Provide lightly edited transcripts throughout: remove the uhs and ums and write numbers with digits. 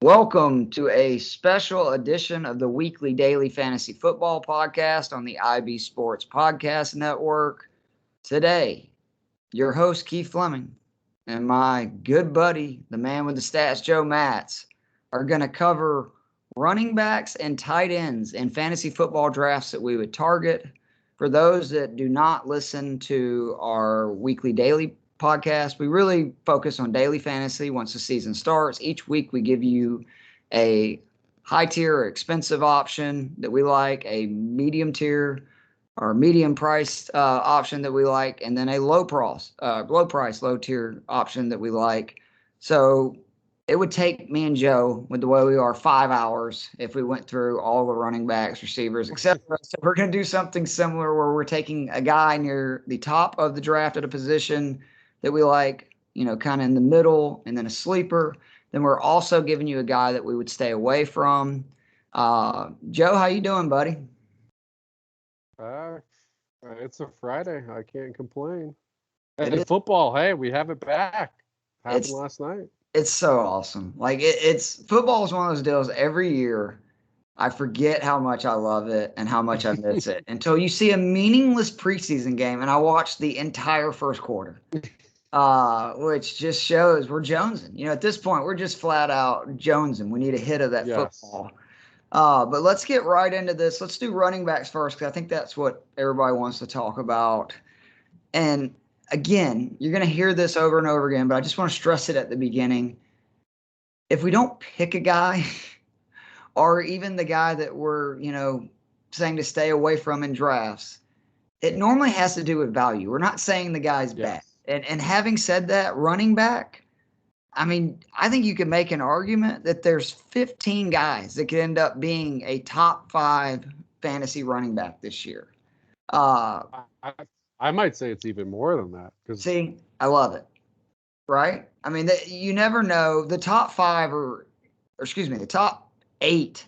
Welcome to a special edition of the weekly daily fantasy football podcast on the IB Sports Podcast Network. Today, your host, Keith Fleming, and my good buddy, the man with the stats, Joe Matz, are going to cover running backs and tight ends in fantasy football drafts that we would target. For those that do not listen to our weekly daily podcast, we really focus on daily fantasy once the season starts. Each week we give you a high tier or expensive option that we like, a medium tier or medium price option that we like, and then a low tier option that we like. So it would take me and Joe, with the way we are, 5 hours if we went through all the running backs, receivers, etc. So we're going to do something similar where we're taking a guy near the top of the draft at a position that we like, kind of in the middle, and then a sleeper. Then we're also giving you a guy that we would stay away from. Joe, how you doing, buddy? Uh, it's a Friday. I can't complain. It And is. football, hey, we have it back. Happened It's last night. it's so awesome. Like it's football is one of those deals every year. I forget how much I love it and how much I miss it until you see a meaningless preseason game, and I watched the entire first quarter, which just shows we're jonesing. At this point, we're just flat out jonesing. We need a hit of that Yes. football. But let's get right into this. Let's do running backs first because I think that's what everybody wants to talk about. And again, you're going to hear this over and over again, but I just want to stress it at the beginning. If we don't pick a guy, or even the guy that we're, saying to stay away from in drafts, it normally has to do with value. We're not saying the guy's bad. Yes. And having said that, running back, I mean, I think you could make an argument that there's 15 guys that could end up being a top 5 fantasy running back this year. Uh, I might say it's even more than that because See, I love it. Right? I mean, you never know. The top 5 the top 8.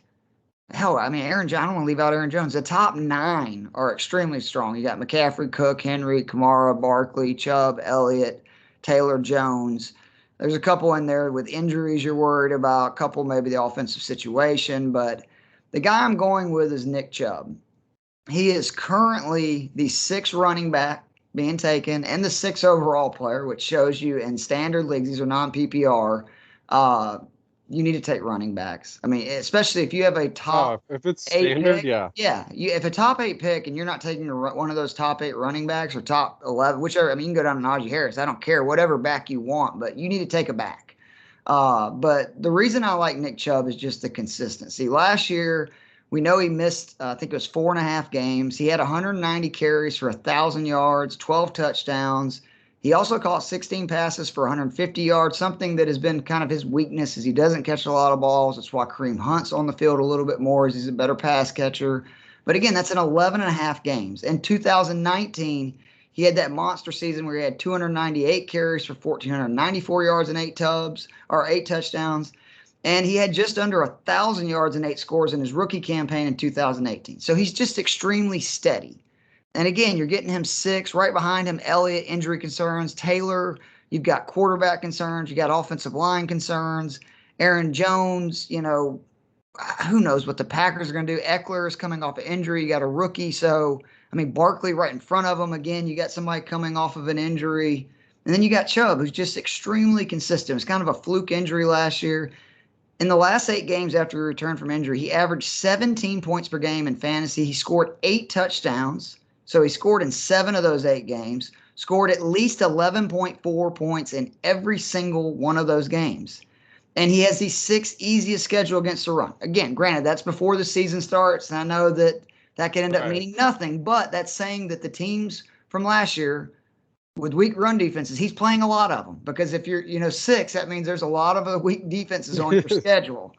Hell, I mean, I don't want to leave out Aaron Jones. The top 9 are extremely strong. You got McCaffrey, Cook, Henry, Kamara, Barkley, Chubb, Elliott, Taylor, Jones. There's a couple in there with injuries you're worried about, a couple maybe the offensive situation, but the guy I'm going with is Nick Chubb. He is currently the 6th running back being taken and the 6th overall player, which shows you in standard leagues, these are non-PPR, you need to take running backs. I mean, especially if you have a top if it's 8 standard, pick. yeah. Yeah, if a top 8 pick and you're not taking one of those top 8 running backs or top 11, whichever, I mean, you can go down to Najee Harris. I don't care, whatever back you want, but you need to take a back. But the reason I like Nick Chubb is just the consistency. Last year, we know he missed, I think it was 4.5 games. He had 190 carries for 1,000 yards, 12 touchdowns. He also caught 16 passes for 150 yards, something that has been kind of his weakness is he doesn't catch a lot of balls. That's why Kareem Hunt's on the field a little bit more as he's a better pass catcher. But again, that's in 11.5 games. In 2019, he had that monster season where he had 298 carries for 1,494 yards and 8 touchdowns. And he had just under 1,000 yards and 8 scores in his rookie campaign in 2018. So he's just extremely steady. And again, you're getting him 6. Right behind him, Elliott, injury concerns. Taylor, you've got quarterback concerns. You got offensive line concerns. Aaron Jones, who knows what the Packers are going to do. Eckler is coming off an injury. You got a rookie. So, I mean, Barkley right in front of him. Again, you got somebody coming off of an injury. And then you got Chubb, who's just extremely consistent. It's kind of a fluke injury last year. In the last 8 games after he returned from injury, he averaged 17 points per game in fantasy. He scored 8 touchdowns. So he scored in 7 of those 8 games, scored at least 11.4 points in every single one of those games. And he has the 6th easiest schedule against the run. Again, granted, that's before the season starts, and I know that could end up meaning nothing, but that's saying that the teams from last year with weak run defenses, he's playing a lot of them because if you're, 6, that means there's a lot of weak defenses on your schedule.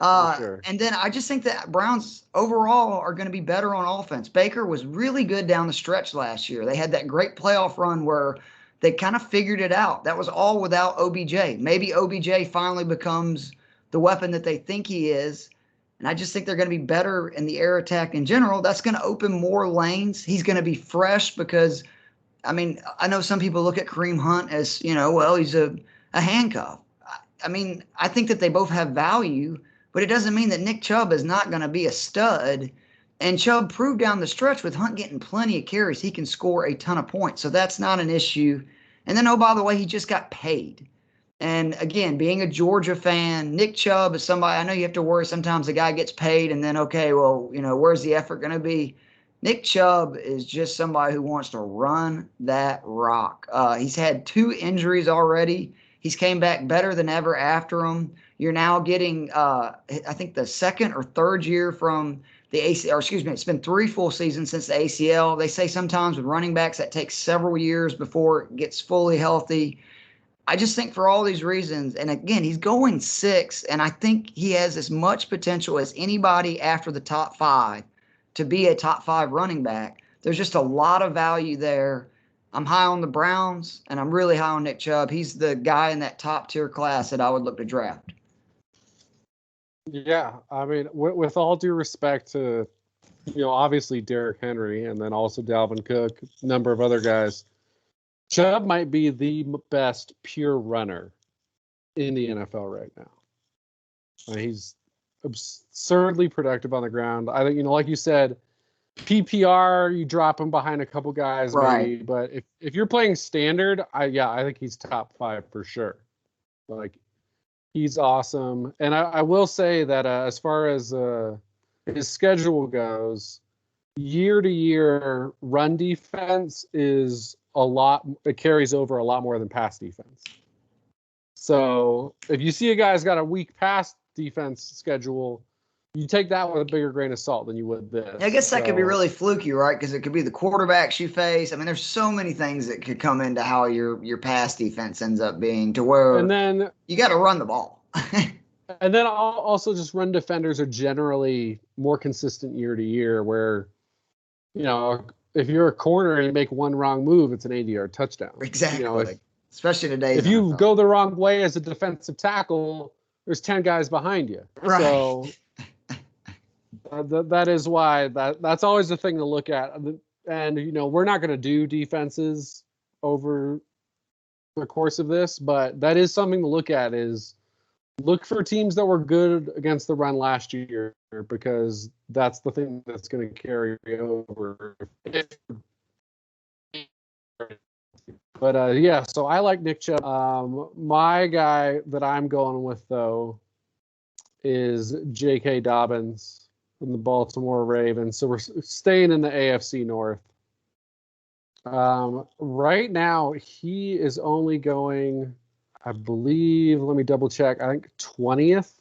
Sure. And then I just think that Browns overall are going to be better on offense. Baker was really good down the stretch last year. They had that great playoff run where they kind of figured it out. That was all without OBJ. Maybe OBJ finally becomes the weapon that they think he is. And I just think they're going to be better in the air attack in general. That's going to open more lanes. He's going to be fresh because, I mean, I know some people look at Kareem Hunt as, well, he's a handcuff. I mean, I think that they both have value, but it doesn't mean that Nick Chubb is not going to be a stud. And Chubb proved down the stretch with Hunt getting plenty of carries, he can score a ton of points. So that's not an issue. And then, oh, by the way, he just got paid. And again, being a Georgia fan, Nick Chubb is somebody, I know you have to worry sometimes the guy gets paid and then, okay, well, where's the effort going to be? Nick Chubb is just somebody who wants to run that rock. He's had 2 injuries already. He's came back better than ever after them. You're now getting, I think, the second or third year from the ACL, or excuse me, it's been 3 full seasons since the ACL. They say sometimes with running backs that takes several years before it gets fully healthy. I just think for all these reasons, and again, he's going 6, and I think he has as much potential as anybody after the top 5 to be a top 5 running back. There's just a lot of value there. I'm high on the Browns, and I'm really high on Nick Chubb. He's the guy in that top tier class that I would look to draft. Yeah, I mean, with all due respect to, obviously Derrick Henry and then also Dalvin Cook, a number of other guys, Chubb might be the best pure runner in the NFL right now. He's absurdly productive on the ground. I think, like you said, PPR, you drop him behind a couple guys, right? Maybe, but if you're playing standard, I think he's top 5 for sure. Like, he's awesome. And I will say that as far as his schedule goes, year to year run defense is it carries over a lot more than pass defense. So if you see a guy's got a weak pass defense schedule, you take that with a bigger grain of salt than you would this. I guess that could be really fluky, right? Because it could be the quarterbacks you face. I mean, there's so many things that could come into how your pass defense ends up being, to where and then you got to run the ball. And then also just run defenders are generally more consistent year to year, where, if you're a corner and you make one wrong move, it's an 80-yard touchdown. Exactly. Especially today. If you go the wrong way as a defensive tackle, there's 10 guys behind you. Right. So that is why that's always the thing to look at. And, we're not going to do defenses over the course of this, but that is something to look at, is look for teams that were good against the run last year, because that's the thing that's going to carry over. But yeah, so I like Nick Chubb. My guy that I'm going with, though, is J.K. Dobbins from the Baltimore Ravens. So we're staying in the AFC North. Right now, he is only going, I believe, let me double check, I think 20th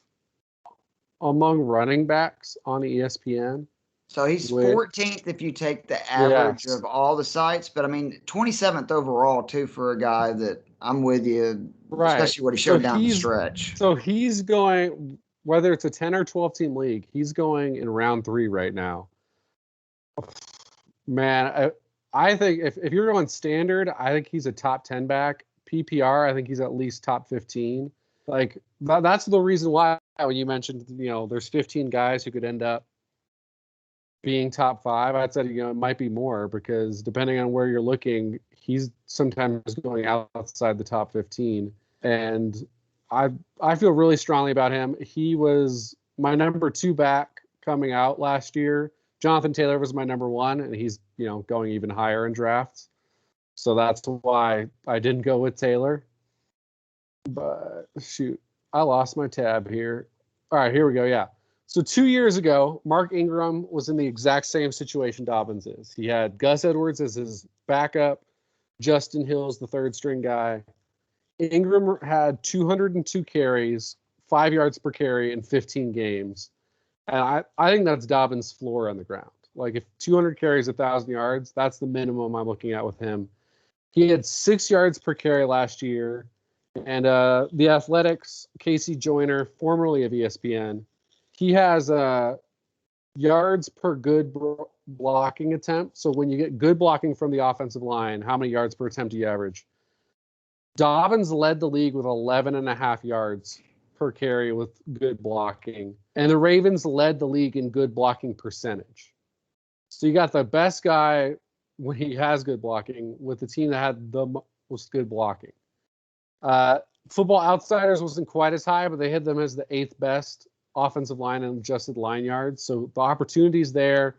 among running backs on ESPN. So he's 14th if you take the average of all the sites, but I mean 27th overall too for a guy that, I'm with you, right, especially what he showed down the stretch. So he's going, whether it's a 10 or 12 team league, he's going in round 3 right now. Man, I think if you're going standard, I think he's a top 10 back. PPR, I think he's at least top 15. Like, that's the reason why, when you mentioned, there's 15 guys who could end up being top 5, I'd say, it might be more, because depending on where you're looking, he's sometimes going outside the top 15. And I feel really strongly about him. He was my number 2 back coming out last year. Jonathan Taylor was my number 1, and he's, going even higher in drafts. So that's why I didn't go with Taylor. But shoot, I lost my tab here. All right, here we go. Yeah. So 2 years ago, Mark Ingram was in the exact same situation Dobbins is. He had Gus Edwards as his backup, Justin Hill's the third string guy. Ingram had 202 carries, 5 yards per carry in 15 games. And I think that's Dobbins' floor on the ground. Like, if 200 carries, 1,000 yards, that's the minimum I'm looking at with him. He had 6 yards per carry last year. And the Athletics, Casey Joyner, formerly of ESPN, he has yards per good blocking attempt. So when you get good blocking from the offensive line, how many yards per attempt do you average? Dobbins led the league with 11.5 yards per carry with good blocking. And the Ravens led the league in good blocking percentage. So you got the best guy when he has good blocking with the team that had the most good blocking. Football Outsiders wasn't quite as high, but they had them as the 8th best offensive line and adjusted line yards. So the opportunity's there.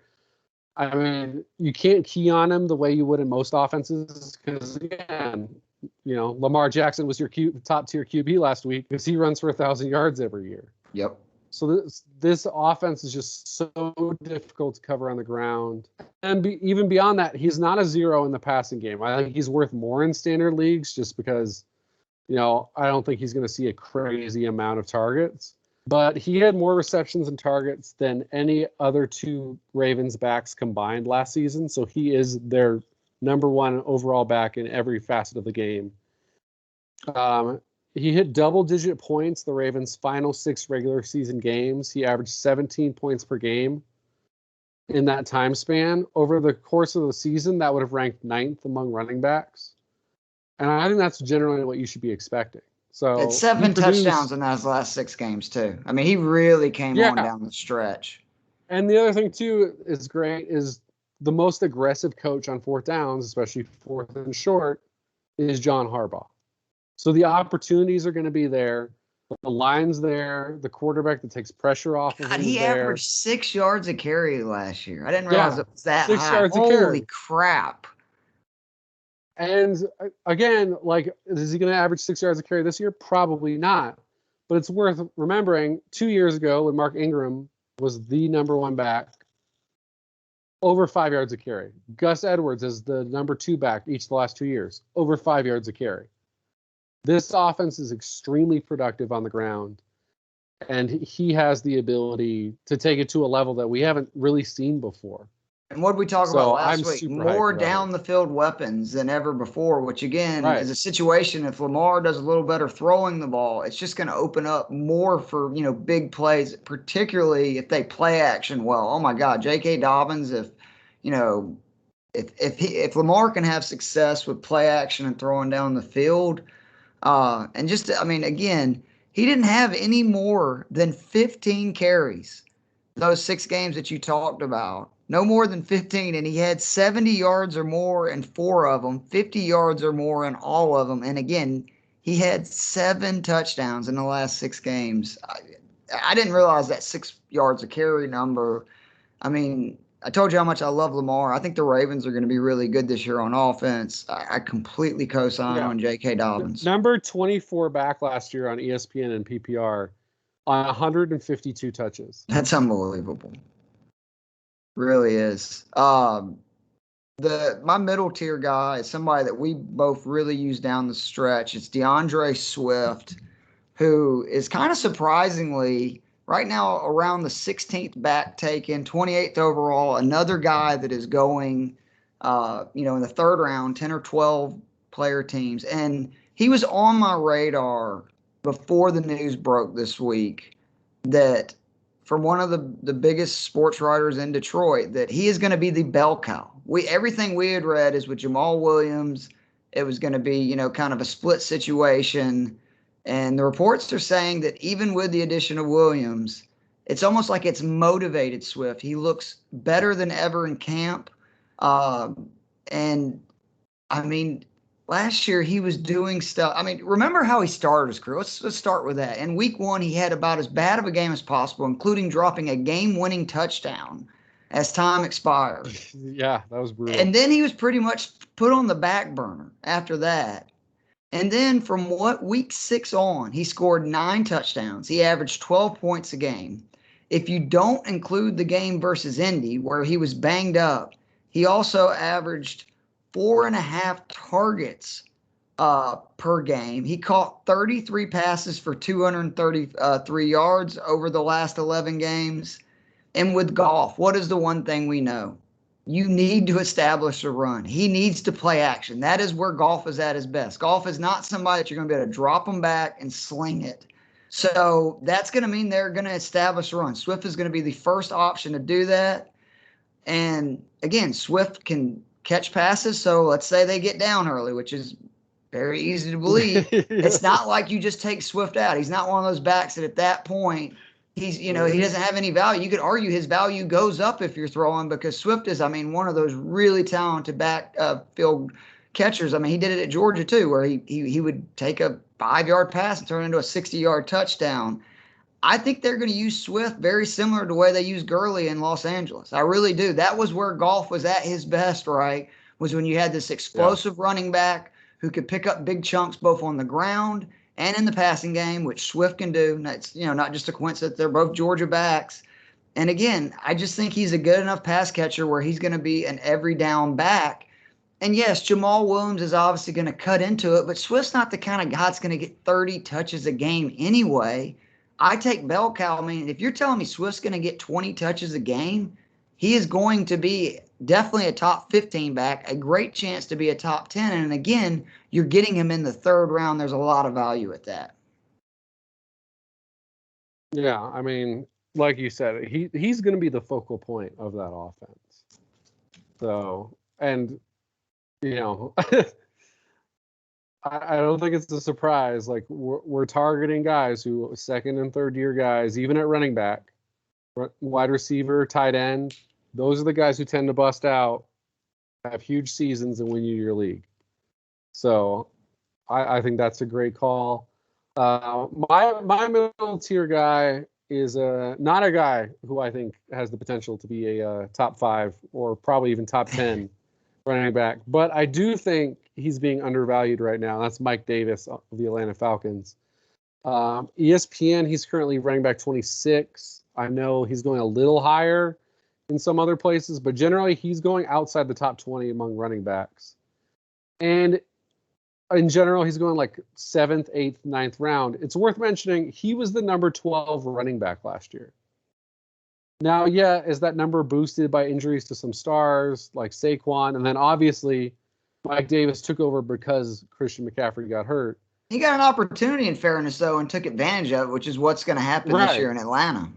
I mean, you can't key on him the way you would in most offenses because, again, Lamar Jackson was your top tier QB last week because he runs for 1,000 yards every year. Yep. So this offense is just so difficult to cover on the ground. And even beyond that, he's not a zero in the passing game. I think he's worth more in standard leagues just because, I don't think he's going to see a crazy amount of targets. But he had more receptions and targets than any other 2 Ravens backs combined last season. So he is their number 1 overall back in every facet of the game. He hit double-digit points the Ravens' final 6 regular season games. He averaged 17 points per game in that time span. Over the course of the season, that would have ranked 9th among running backs. And I think that's generally what you should be expecting. So it's 7 touchdowns in those last 6 games, too. I mean, he really came on down the stretch. And the other thing, too, is great is the most aggressive coach on 4th downs, especially 4th and short, is John Harbaugh. So the opportunities are going to be there. The line's there. The quarterback that takes pressure off of him he there. averaged 6 yards a carry last year. I didn't realize it was that 6 high. yards a carry. Holy crap. And again, is he going to average 6 yards a carry this year? Probably not. But it's worth remembering 2 years ago when Mark Ingram was the number 1 back, over 5 yards a carry. Gus Edwards is the number 2 back each of the last 2 years, over 5 yards a carry. This offense is extremely productive on the ground, and he has the ability to take it to a level that we haven't really seen before. And what did we talk about last week? More down the field weapons than ever before, which again is a situation. If Lamar does a little better throwing the ball, it's just going to open up more for, big plays, particularly if they play action well. Oh my God, J.K. Dobbins, if Lamar can have success with play action and throwing down the field, again, he didn't have any more than 15 carries those 6 games that you talked about. No more than 15, and he had 70 yards or more in 4 of them, 50 yards or more in all of them. And again, he had 7 touchdowns in the last 6 games. I didn't realize that 6 yards a carry number. I mean, I told you how much I love Lamar. I think the Ravens are going to be really good this year on offense. I completely co-sign on J.K. Dobbins. Number 24 back last year on ESPN and PPR on 152 touches. That's unbelievable. Really is. My middle tier guy is somebody that we both really use down the stretch. It's DeAndre Swift, who is kind of surprisingly right now around the 16th back taken, 28th overall. Another guy that is going, in the 3rd round, 10 or 12 player teams. And he was on my radar before the news broke this week that from one of the biggest sports writers in Detroit, that he is going to be the bell cow. Everything we had read is with Jamal Williams, it was going to be, kind of a split situation. And the reports are saying that even with the addition of Williams, it's almost like it's motivated Swift. He looks better than ever in camp. Last year he was doing stuff. Remember how he started his career? Let's start with that. In week 1, he had about as bad of a game as possible, including dropping a game-winning touchdown as time expired. Yeah, that was brutal. And then he was pretty much put on the back burner after that. And then from week 6 on, he scored 9 touchdowns. He averaged 12 points a game. If you don't include the game versus Indy, where he was banged up, he also averaged 4.5 targets per game. He caught 33 passes for 233 yards over the last 11 games. And with Goff, what is the one thing we know? You need to establish a run. He needs to play action. That is where Goff is at his best. Goff is not somebody that you're going to be able to drop him back and sling it. So that's going to mean they're going to establish a run. Swift is going to be the first option to do that. And again, Swift can catch passes. So let's say they get down early, which is very easy to believe. It's not like you just take Swift out. He's not one of those backs that at that point he doesn't have any value. You could argue his value goes up if you're throwing, because Swift is, one of those really talented backfield catchers. He did it at Georgia too, where he would take a 5-yard pass and turn it into a 60-yard touchdown. I think they're going to use Swift very similar to the way they used Gurley in Los Angeles. I really do. That was where Goff was at his best, right? Was when you had this explosive running back who could pick up big chunks both on the ground and in the passing game, which Swift can do. And that's, not just a coincidence. They're both Georgia backs. And again, I just think he's a good enough pass catcher where he's going to be an every down back. And yes, Jamal Williams is obviously going to cut into it, but Swift's not the kind of guy that's going to get 30 touches a game anyway. I take bell cow. I mean, if you're telling me Swift's going to get 20 touches a game, he is going to be definitely a top 15 back, a great chance to be a top 10. And again, you're getting him in the 3rd round. There's a lot of value at that. Yeah, I mean, like you said, he's going to be the focal point of that offense. So, and, I don't think it's a surprise. Like, we're targeting guys who 2nd and 3rd year guys, even at running back, wide receiver, tight end. Those are the guys who tend to bust out, have huge seasons, and win you your league. So I think that's a great call. My middle tier guy is not a guy who I think has the potential to be a top 5 or probably even top 10 running back, but I do think he's being undervalued right now. That's Mike Davis of the Atlanta Falcons. ESPN, he's currently running back 26. I know he's going a little higher in some other places, but generally he's going outside the top 20 among running backs. And in general, he's going like 7th, 8th, 9th round. It's worth mentioning he was the number 12 running back last year. Now, yeah, is that number boosted by injuries to some stars like Saquon? And then obviously Mike Davis took over because Christian McCaffrey got hurt. He got an opportunity, in fairness, though, and took advantage of it, which is what's going to happen this year in Atlanta.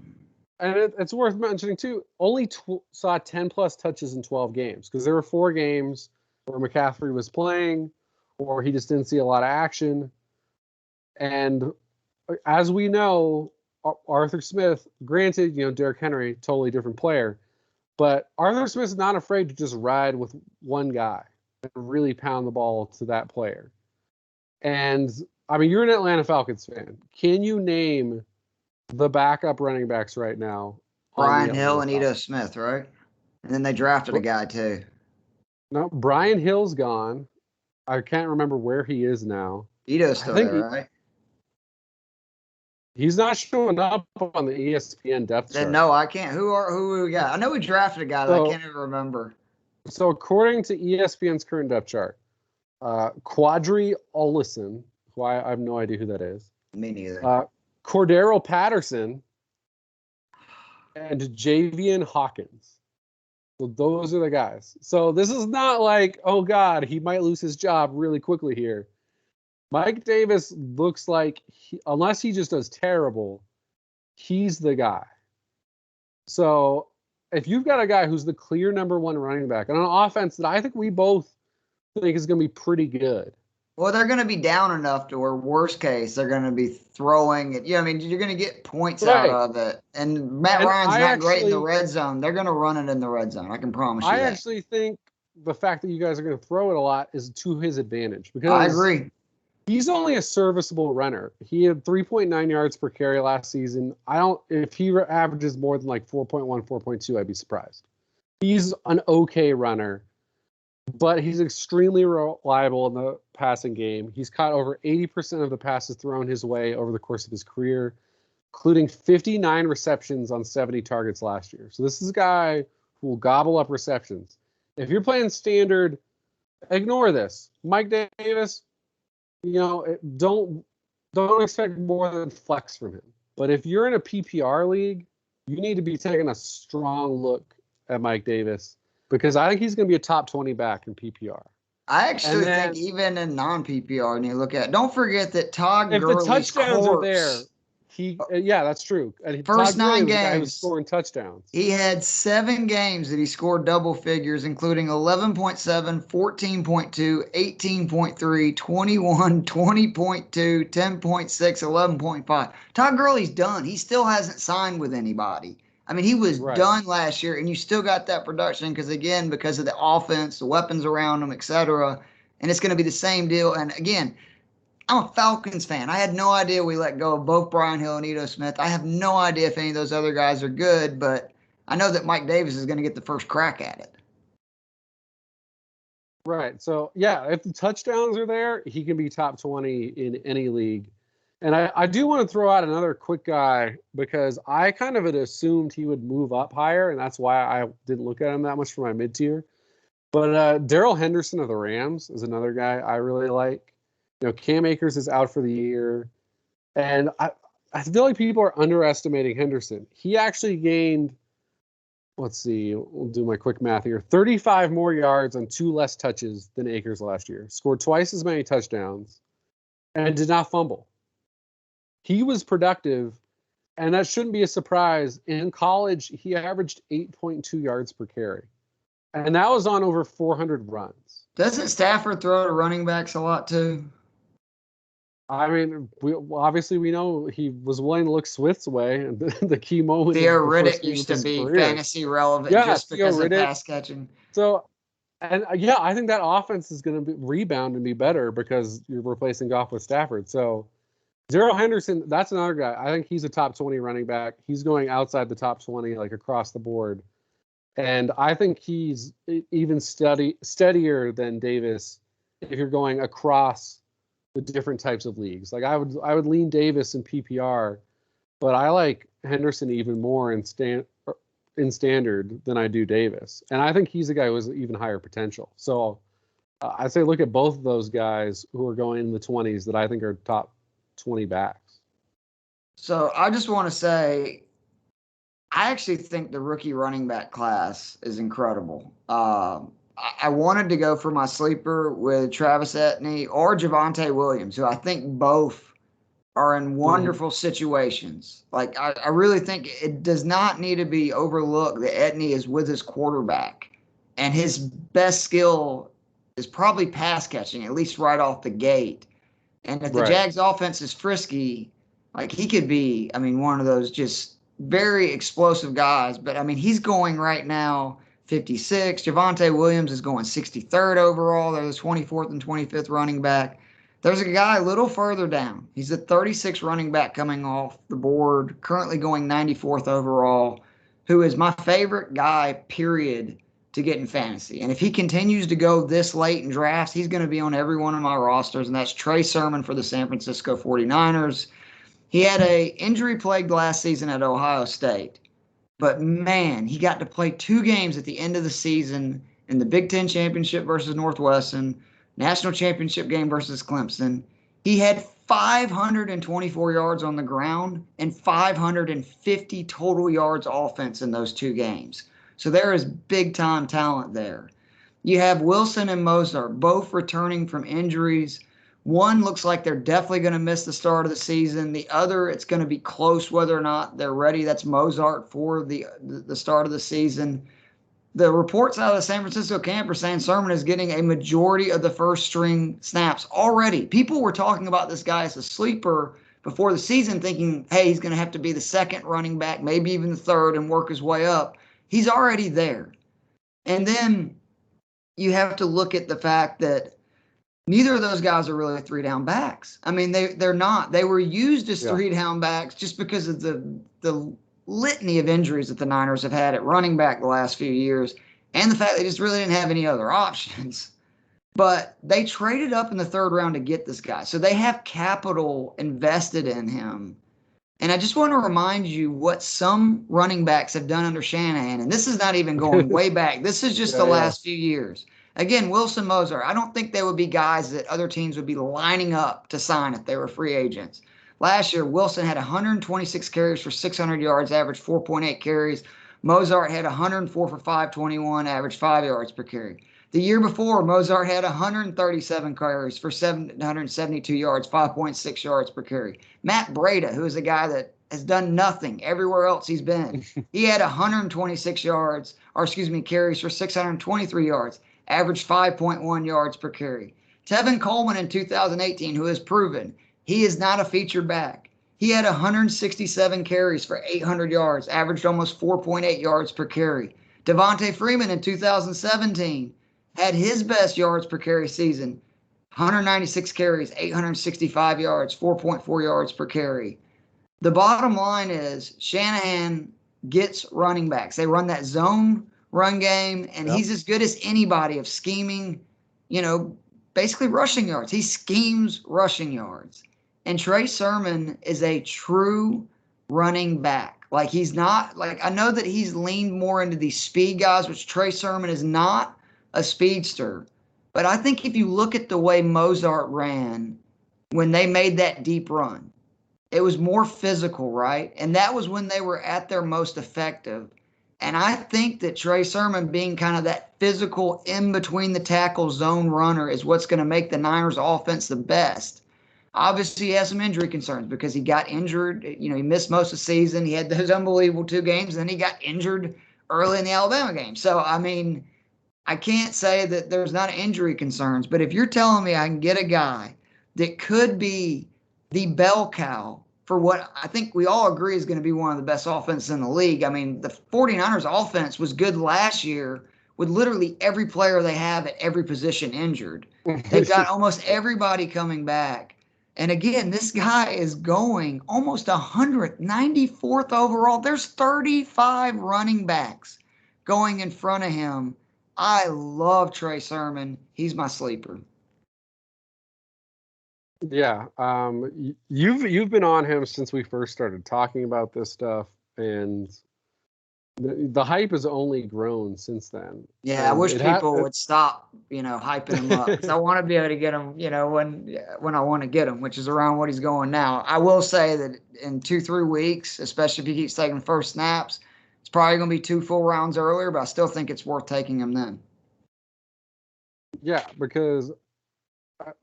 And it's worth mentioning, too, only saw 10-plus touches in 12 games because there were 4 games where McCaffrey was playing or he just didn't see a lot of action. And as we know, Arthur Smith, granted, Derrick Henry, totally different player, but Arthur Smith's not afraid to just ride with one guy and really pound the ball to that player. And, I mean, you're an Atlanta Falcons fan. Can you name the backup running backs right now? Brian Hill and Ito Smith, right? And then they drafted a guy, too. No, Brian Hill's gone. I can't remember where he is now. Ito's still there, right? He's not showing up on the ESPN depth chart. No, I can't. Who we got? I know we drafted a guy that I can't even remember. So according to ESPN's current depth chart, Quadri Olison, who I have no idea who that is. Me neither. Cordero Patterson and Javian Hawkins. So those are the guys. So this is not like, oh God, he might lose his job really quickly here. Mike Davis looks like, unless he just does terrible, he's the guy. So if you've got a guy who's the clear number 1 running back and an offense that I think we both think is going to be pretty good. Well, they're going to be down enough to where, worst case, they're going to be throwing it. I mean, you're going to get points out of it. And Matt Ryan's not great in the red zone. They're going to run it in the red zone. I can promise you that. I actually think the fact that you guys are going to throw it a lot is to his advantage. Because I agree. He's only a serviceable runner. He had 3.9 yards per carry last season. If he averages more than like 4.1, 4.2, I'd be surprised. He's an okay runner, but he's extremely reliable in the passing game. He's caught over 80% of the passes thrown his way over the course of his career, including 59 receptions on 70 targets last year. So this is a guy who will gobble up receptions. If you're playing standard, ignore this. Mike Davis, don't expect more than flex from him. But if you're in a PPR league, you need to be taking a strong look at Mike Davis because I think he's going to be a top 20 back in PPR. I actually think even in non-PPR, and you look at, don't forget that Todd Gurley's if the touchdowns are there, that's true. And first 9 games, he was scoring touchdowns. He had 7 games that he scored double figures, including 11.7, 14.2, 18.3, 21, 20.2, 10.6, 11.5. Todd Gurley's done. He still hasn't signed with anybody. I mean, he was done last year, and you still got that production because of the offense, the weapons around him, etc. And it's going to be the same deal. And again, I'm a Falcons fan. I had no idea we let go of both Brian Hill and Ito Smith. I have no idea if any of those other guys are good, but I know that Mike Davis is going to get the first crack at it. Right. So, yeah, if the touchdowns are there, he can be top 20 in any league. And I do want to throw out another quick guy because I kind of had assumed he would move up higher, and that's why I didn't look at him that much for my mid-tier. But Darrell Henderson of the Rams is another guy I really like. You know, Cam Akers is out for the year. And I feel like people are underestimating Henderson. He actually gained, let's see, we'll do my quick math here, 35 more yards on 2 less touches than Akers last year. Scored twice as many touchdowns and did not fumble. He was productive, and that shouldn't be a surprise. In college, he averaged 8.2 yards per carry, and that was on over 400 runs. Doesn't Stafford throw to running backs a lot too? I mean, obviously we know he was willing to look Swift's way, and the key moment. Theo Riddick used to be fantasy relevant just because of pass catching. So, and yeah, I think that offense is going to rebound and be better because you're replacing Goff with Stafford. So, Darrell Henderson, that's another guy. I think he's a top 20 running back. He's going outside the top 20, like across the board. And I think he's even steadier than Davis if you're going across the different types of leagues. Like I would lean Davis in PPR, but I like Henderson even more in standard than I do Davis. And I think he's a guy who has even higher potential. So I'd say look at both of those guys who are going in the 20s that I think are top 20 backs. So I just want to say, I actually think the rookie running back class is incredible. I wanted to go for my sleeper with Travis Etienne or Javonte Williams, who I think both are in wonderful situations. Like, I really think it does not need to be overlooked that Etienne is with his quarterback, and his best skill is probably pass catching, at least right off the gate. And if the Jags offense is frisky, like he could be, I mean, one of those just very explosive guys. But I mean, he's going right now 56. Javonte Williams is going 63rd overall. They're the 24th and 25th running back. There's a guy a little further down. He's a 36 running back coming off the board, currently going 94th overall, who is my favorite guy, period, to get in fantasy. And if he continues to go this late in drafts, he's going to be on every one of my rosters, and that's Trey Sermon for the San Francisco 49ers. He had a injury-plagued last season at Ohio State, but man, he got to play 2 games at the end of the season in the Big Ten Championship versus Northwestern, National Championship game versus Clemson. He had 524 yards on the ground and 550 total yards offense in those 2 games. So there is big-time talent there. You have Wilson and Mozart both returning from injuries. One looks like they're definitely going to miss the start of the season. The other, it's going to be close whether or not they're ready. That's Mozart for the start of the season. The reports out of the San Francisco camp are saying Sermon is getting a majority of the first-string snaps already. People were talking about this guy as a sleeper before the season, thinking, hey, he's going to have to be the second running back, maybe even the third, and work his way up. He's already there. And then you have to look at the fact that neither of those guys are really 3-down backs. I mean, they're not. They were used as 3-down backs just because of the litany of injuries that the Niners have had at running back the last few years, and the fact they just really didn't have any other options. But they traded up in the 3rd round to get this guy. So they have capital invested in him. And I just want to remind you what some running backs have done under Shanahan. And this is not even going way back. This is just the last few years. Again, Wilson, Mozart, I don't think they would be guys that other teams would be lining up to sign if they were free agents. Last year, Wilson had 126 carries for 600 yards, averaged 4.8 carries. Mozart had 104 for 521, averaged 5 yards per carry. The year before, Mozart had 137 carries for 772 yards, 5.6 yards per carry. Matt Breida, who is a guy that has done nothing everywhere else he's been, he had 126 carries for 623 yards, averaged 5.1 yards per carry. Tevin Coleman in 2018, who has proven he is not a featured back. He had 167 carries for 800 yards, averaged almost 4.8 yards per carry. Devontae Freeman in 2017 had his best yards per carry season, 196 carries, 865 yards, 4.4 yards per carry. The bottom line is Shanahan gets running backs. They run that zone run game, and he's as good as anybody of scheming, basically rushing yards. He schemes rushing yards. And Trey Sermon is a true running back. Like, he's not, like, I know that he's leaned more into these speed guys, which Trey Sermon is not a speedster. But I think if you look at the way Mozart ran when they made that deep run, it was more physical, right? And that was when they were at their most effective. And I think that Trey Sermon being kind of that physical in between the tackle zone runner is what's going to make the Niners offense the best. Obviously, he has some injury concerns because he got injured. He missed most of the season. He had those unbelievable 2 games, and then he got injured early in the Alabama game. So, I mean, I can't say that there's not injury concerns, but if you're telling me I can get a guy that could be the bell cow for what I think we all agree is going to be one of the best offenses in the league. I mean, the 49ers offense was good last year with literally every player they have at every position injured. They've got almost everybody coming back. And again, this guy is going almost 100th, 94th overall. There's 35 running backs going in front of him. I love Trey Sermon. He's my sleeper. Yeah, you've been on him since we first started talking about this stuff, and the hype has only grown since then. Yeah, and I wish people would stop, hyping him up, because I want to be able to get him, when I want to get him, which is around what he's going now. I will say that in 2-3 weeks, especially if he keeps taking first snaps, it's probably going to be 2 full rounds earlier, but I still think it's worth taking him then. Yeah, because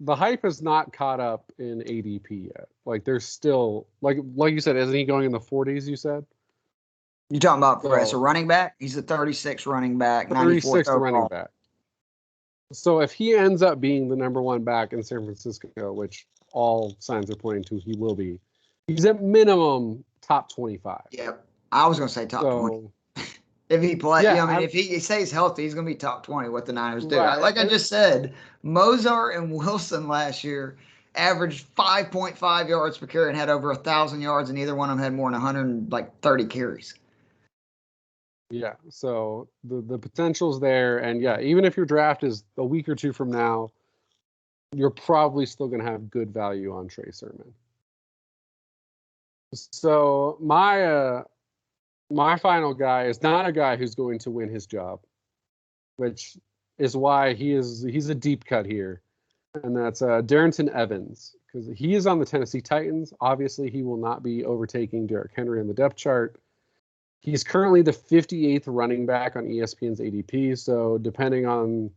the hype has not caught up in ADP yet. Like, there's still, like you said, isn't he going in the 40s, you said? You talking about for as a running back? He's a 36 running back, 36 94th running back. So if he ends up being the number 1 back in San Francisco, which all signs are pointing to he will be, he's at minimum top 25. Yep. I was going to say top 20. If he plays, if he stays healthy, he's going to be top 20, what the Niners do. Right. Like I just said, Mozart and Wilson last year averaged 5.5 yards per carry and had over 1,000 yards, and neither one of them had more than 130 carries. Yeah, so the potential's there, and yeah, even if your draft is a week or 2 from now, you're probably still going to have good value on Trey Sermon. So my final guy is not a guy who's going to win his job, which is why he's a deep cut here, and that's Darrynton Evans, because he is on the Tennessee Titans. Obviously, he will not be overtaking Derrick Henry in the depth chart. He's currently the 58th running back on ESPN's ADP, so depending on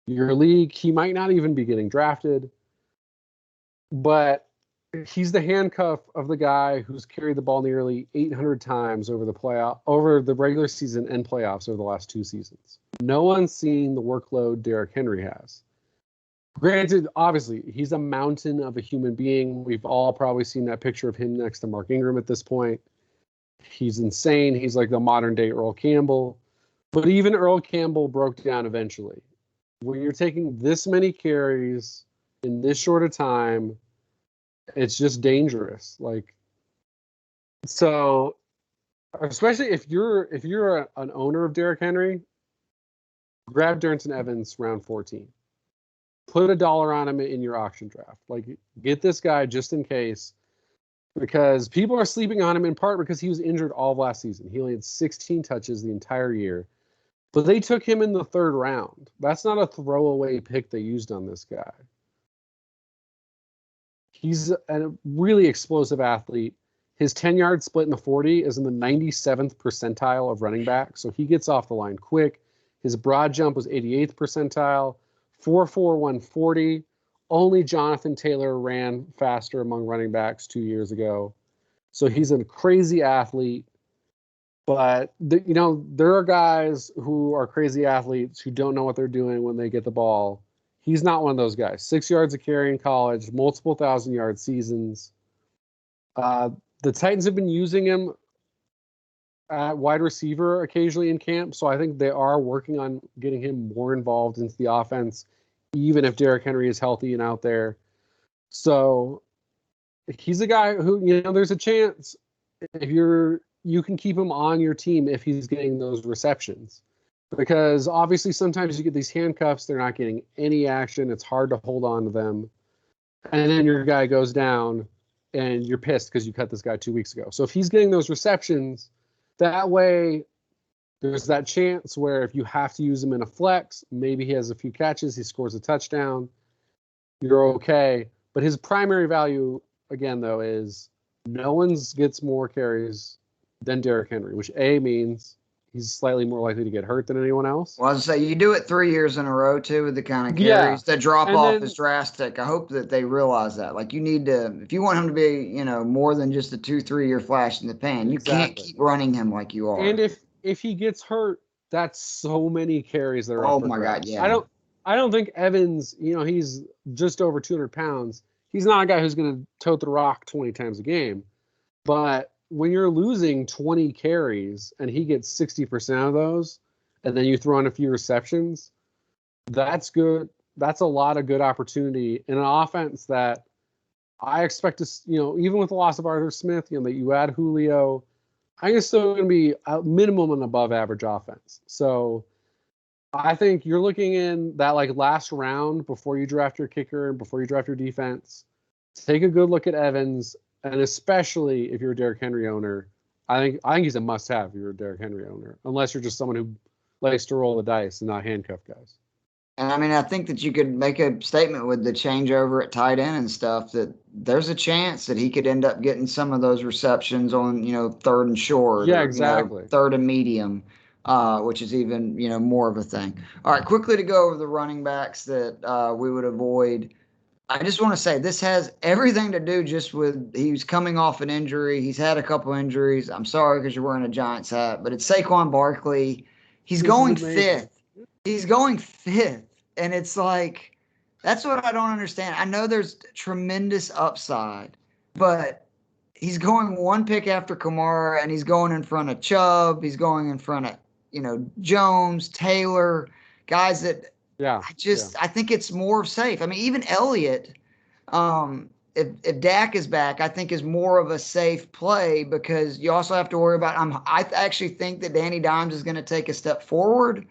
your league, he might not even be getting drafted. But he's the handcuff of the guy who's carried the ball nearly 800 times over the regular season and playoffs over the last 2 seasons. No one's seen the workload Derrick Henry has. Granted, obviously, he's a mountain of a human being. We've all probably seen that picture of him next to Mark Ingram at this point. He's insane. He's like the modern day Earl Campbell. But even Earl Campbell broke down eventually. When you're taking this many carries in this short a time, it's just dangerous. Like, so especially if you're an owner of Derrick Henry, grab Darrynton Evans round 14. Put $1 on him in your auction draft. Like, get this guy just in case. Because people are sleeping on him in part because he was injured all of last season. He only had 16 touches the entire year. But they took him in the 3rd round. That's not a throwaway pick they used on this guy. He's a really explosive athlete. His 10-yard split in the 40 is in the 97th percentile of running back, so he gets off the line quick. His broad jump was 88th percentile, 4.4 140. Only Jonathan Taylor ran faster among running backs 2 years ago. So he's a crazy athlete. But, there are guys who are crazy athletes who don't know what they're doing when they get the ball. He's not one of those guys. 6 yards a carry in college, multiple 1,000-yard seasons. The Titans have been using him at wide receiver occasionally in camp, so I think they are working on getting him more involved into the offense even if Derrick Henry is healthy and out there. So he's a guy who, there's a chance if you can keep him on your team if he's getting those receptions. Because obviously sometimes you get these handcuffs, they're not getting any action. It's hard to hold on to them. And then your guy goes down and you're pissed because you cut this guy 2 weeks ago. So if he's getting those receptions, that way there's that chance where if you have to use him in a flex, maybe he has a few catches, he scores a touchdown, you're okay. But his primary value, again, though, is no one gets more carries than Derrick Henry, which means he's slightly more likely to get hurt than anyone else. Well, I was going to say, you do it 3 years in a row, too, with the kind of Yeah. carries. The drop-off then, is drastic. I hope that they realize that. Like, you need to, if you want him to be, more than just a 2-3 year flash in the pan, you can't keep running him like you are. And if he gets hurt, that's so many carries that are up for grabs. God, yeah. I don't think Evans, he's just over 200 pounds. He's not a guy who's going to tote the rock 20 times a game. But when you're losing 20 carries and he gets 60% of those, and then you throw in a few receptions, that's good. That's a lot of good opportunity in an offense that I expect to, even with the loss of Arthur Smith, that you add Julio, I think it's still going to be a minimum and above average offense. So I think you're looking in that last round before you draft your kicker and before you draft your defense. Take a good look at Evans, and especially if you're a Derrick Henry owner, I think he's a must-have if you're a Derrick Henry owner, unless you're just someone who likes to roll the dice and not handcuff guys. And I think that you could make a statement with the changeover at tight end and stuff that there's a chance that he could end up getting some of those receptions on, third and short. Yeah, exactly. Third and medium, which is even, more of a thing. All right, quickly to go over the running backs that we would avoid. I just want to say this has everything to do just with he's coming off an injury. He's had a couple injuries. I'm sorry because you're wearing a Giants hat, but it's Saquon Barkley. He's going fifth. He's going fifth. And it's like, that's what I don't understand. I know there's tremendous upside, but he's going one pick after Kamara, and he's going in front of Chubb. He's going in front of, Jones, Taylor, guys that I think it's more safe. I mean, even Elliott, if Dak is back, I think is more of a safe play because you also have to worry about, I actually think that Danny Dimes is going to take a step forward,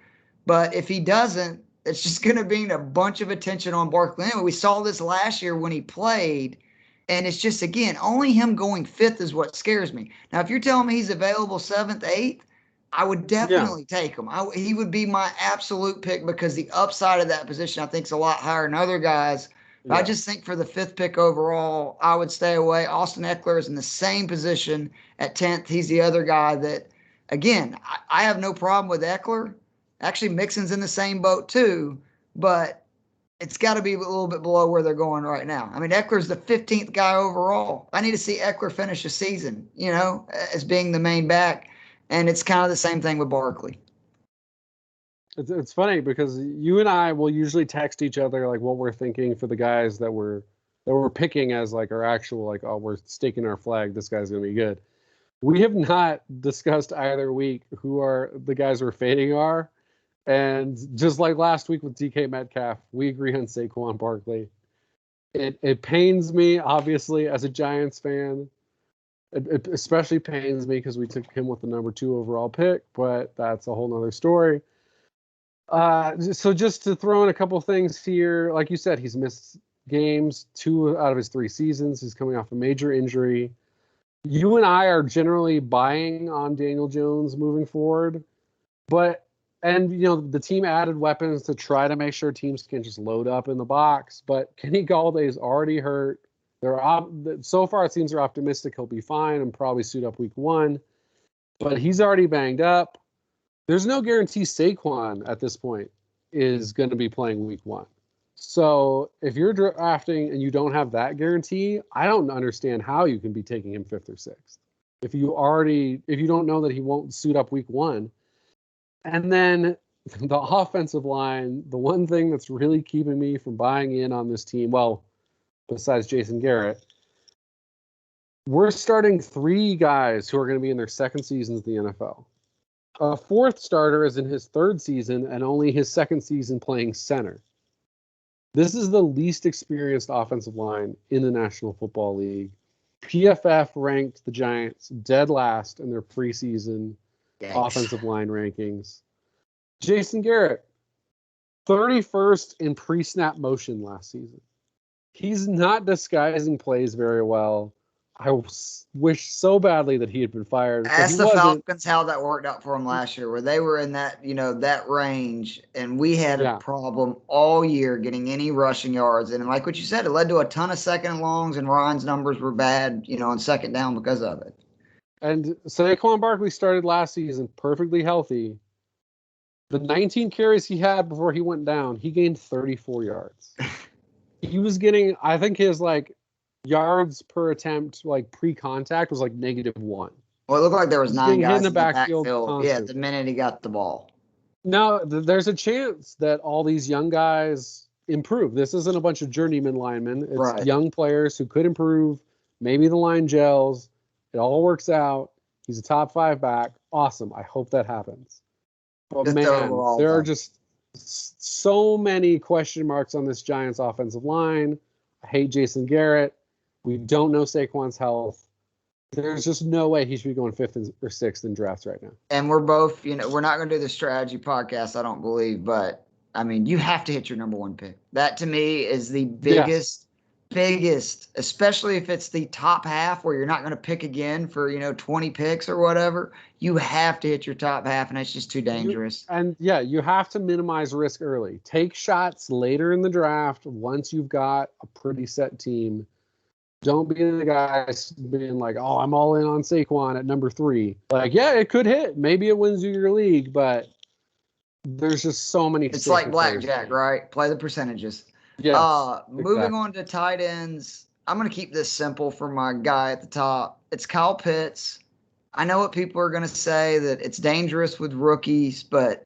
but if he doesn't, it's just going to be a bunch of attention on Barkley. Anyway, we saw this last year when he played, and it's just, again, only him going fifth is what scares me. Now, if you're telling me he's available 7th, 8th, I would definitely take him. He would be my absolute pick because the upside of that position I think is a lot higher than other guys. But I just think for the 5th pick overall, I would stay away. Austin Eckler is in the same position at 10th. He's the other guy that, again, I have no problem with Eckler. Actually, Mixon's in the same boat too, but it's got to be a little bit below where they're going right now. I mean, Eckler's the 15th guy overall. I need to see Eckler finish a season, as being the main back, and it's kind of the same thing with Barkley. It's funny because you and I will usually text each other what we're thinking for the guys that we're picking as our actual we're staking our flag. This guy's gonna be good. We have not discussed either week who are the guys we're fading are. And just like last week with DK Metcalf, we agree on Saquon Barkley. It pains me, obviously, as a Giants fan. It especially pains me because we took him with the number 2 overall pick, but that's a whole nother story. So just to throw in a couple things here, like you said, he's missed games 2 out of his 3 seasons. He's coming off a major injury. You and I are generally buying on Daniel Jones moving forward, and the team added weapons to try to make sure teams can just load up in the box. But Kenny Galladay's already hurt. So far it seems they're optimistic he'll be fine and probably suit up week 1, but he's already banged up. There's no guarantee Saquon at this point is going to be playing week 1. So if you're drafting and you don't have that guarantee, I don't understand how you can be taking him 5th or 6th. If you don't know that he won't suit up week 1. And then the offensive line, the one thing that's really keeping me from buying in on this team, well, besides Jason Garrett, we're starting 3 guys who are going to be in their 2nd seasons in the NFL. A 4th starter is in his 3rd season and only his 2nd season playing center. This is the least experienced offensive line in the National Football League. PFF ranked the Giants dead last in their preseason offensive line rankings. Jason Garrett, 31st in pre-snap motion last season. He's not disguising plays very well. I wish so badly that he had been fired. Ask the Falcons how that worked out for him last year, where they were in that, that range, and we had a problem all year getting any rushing yards. And like what you said, it led to a ton of second and longs, and Ryan's numbers were bad, on second down because of it. And Saquon Barkley started last season perfectly healthy. The 19 carries he had before he went down, he gained 34 yards. He was getting, I think his yards per attempt, pre-contact, was -1. Well, it looked like there was 9 guys in the backfield. Yeah, the minute he got the ball. Now, there's a chance that all these young guys improve. This isn't a bunch of journeyman linemen. It's young players who could improve. Maybe the line gels. It all works out. He's a top 5 back. Awesome. I hope that happens. But just man, there are just so many question marks on this Giants offensive line. I hate Jason Garrett. We don't know Saquon's health. There's just no way he should be going 5th or 6th in drafts right now. And we're both, we're not going to do the strategy podcast, I don't believe. But, you have to hit your number 1 pick. That, to me, is the biggest, especially if it's the top half where you're not going to pick again for, 20 picks or whatever. You have to hit your top half, and it's just too dangerous. You have to minimize risk early. Take shots later in the draft once you've got a pretty set team. Don't be the guy being like, oh, I'm all in on Saquon at number 3. It could hit. Maybe it wins you your league, but there's just so many. It's like blackjack, right? Play the percentages. Yes, moving on to tight ends, I'm going to keep this simple for my guy at the top. It's Kyle Pitts. I know what people are going to say, that it's dangerous with rookies, but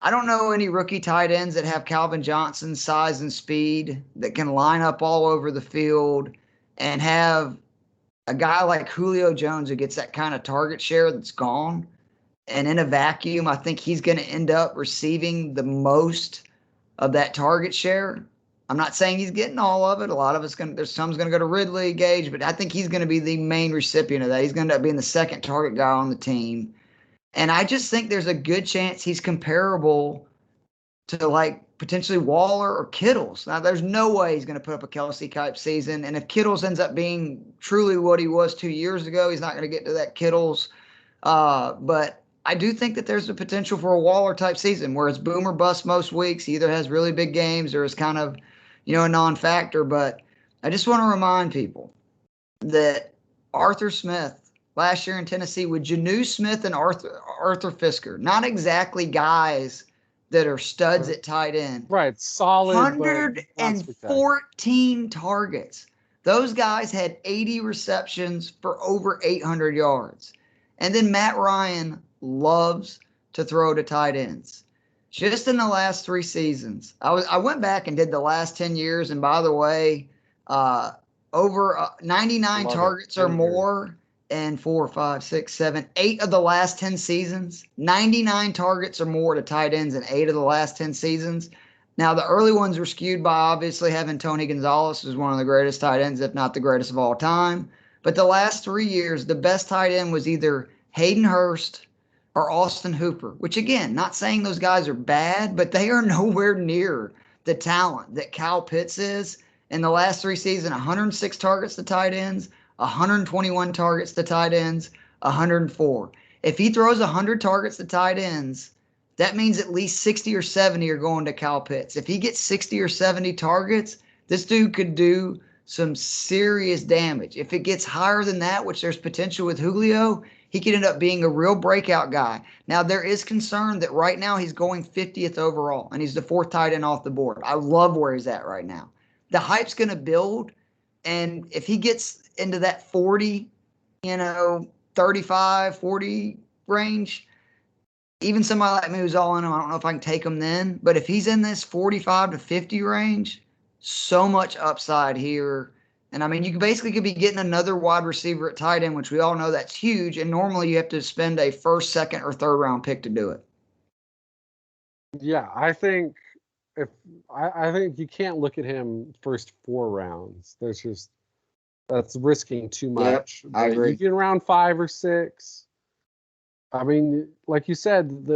I don't know any rookie tight ends that have Calvin Johnson's size and speed that can line up all over the field and have a guy like Julio Jones who gets that kind of target share that's gone. And in a vacuum, I think he's going to end up receiving the most of that target share. I'm not saying he's getting all of it. A lot of it's there's some's going to go to Ridley, Gage, but I think he's going to be the main recipient of that. He's going to end up being the second target guy on the team. And I just think there's a good chance he's comparable to potentially Waller or Kittles. Now, there's no way he's going to put up a Kelsey-type season. And if Kittles ends up being truly what he was 2 years ago, he's not going to get to that Kittles. But I do think that there's a potential for a Waller-type season where it's boom or bust most weeks. He either has really big games or is kind of, a non-factor. But I just want to remind people that Arthur Smith last year in Tennessee with Jonnu Smith and Arthur Fisker, not exactly guys that are studs at tight end. Right, solid. 114 targets. Those guys had 80 receptions for over 800 yards. And then Matt Ryan loves to throw to tight ends. Just in the last 3 seasons, I went back and did the last 10 years. And by the way, over 99 targets or more in 4, 5, 6, 7, 8 of the last 10 seasons. 99 targets or more to tight ends in 8 of the last 10 seasons. Now, the early ones were skewed by obviously having Tony Gonzalez, who's one of the greatest tight ends, if not the greatest of all time. But the last 3 years, the best tight end was either Hayden Hurst or Austin Hooper, which, again, not saying those guys are bad, but they are nowhere near the talent that Kyle Pitts is. In the last 3 seasons, 106 targets to tight ends, 121 targets to tight ends, 104. If he throws 100 targets to tight ends, that means at least 60 or 70 are going to Kyle Pitts. If he gets 60 or 70 targets, this dude could do some serious damage. If it gets higher than that, which there's potential with Julio, he could end up being a real breakout guy. Now, there is concern that right now he's going 50th overall, and he's the 4th tight end off the board. I love where he's at right now. The hype's going to build, and if he gets into that 40, 35, 40 range, even somebody like me who's all in him, I don't know if I can take him then. But if he's in this 45 to 50 range, so much upside here. And, you basically could be getting another wide receiver at tight end, which we all know that's huge. And normally you have to spend a 1st, 2nd, or 3rd round pick to do it. Yeah, I think I think you can't look at him first 4 rounds. That's risking too much. I agree. You get around 5 or 6. I mean, like you said,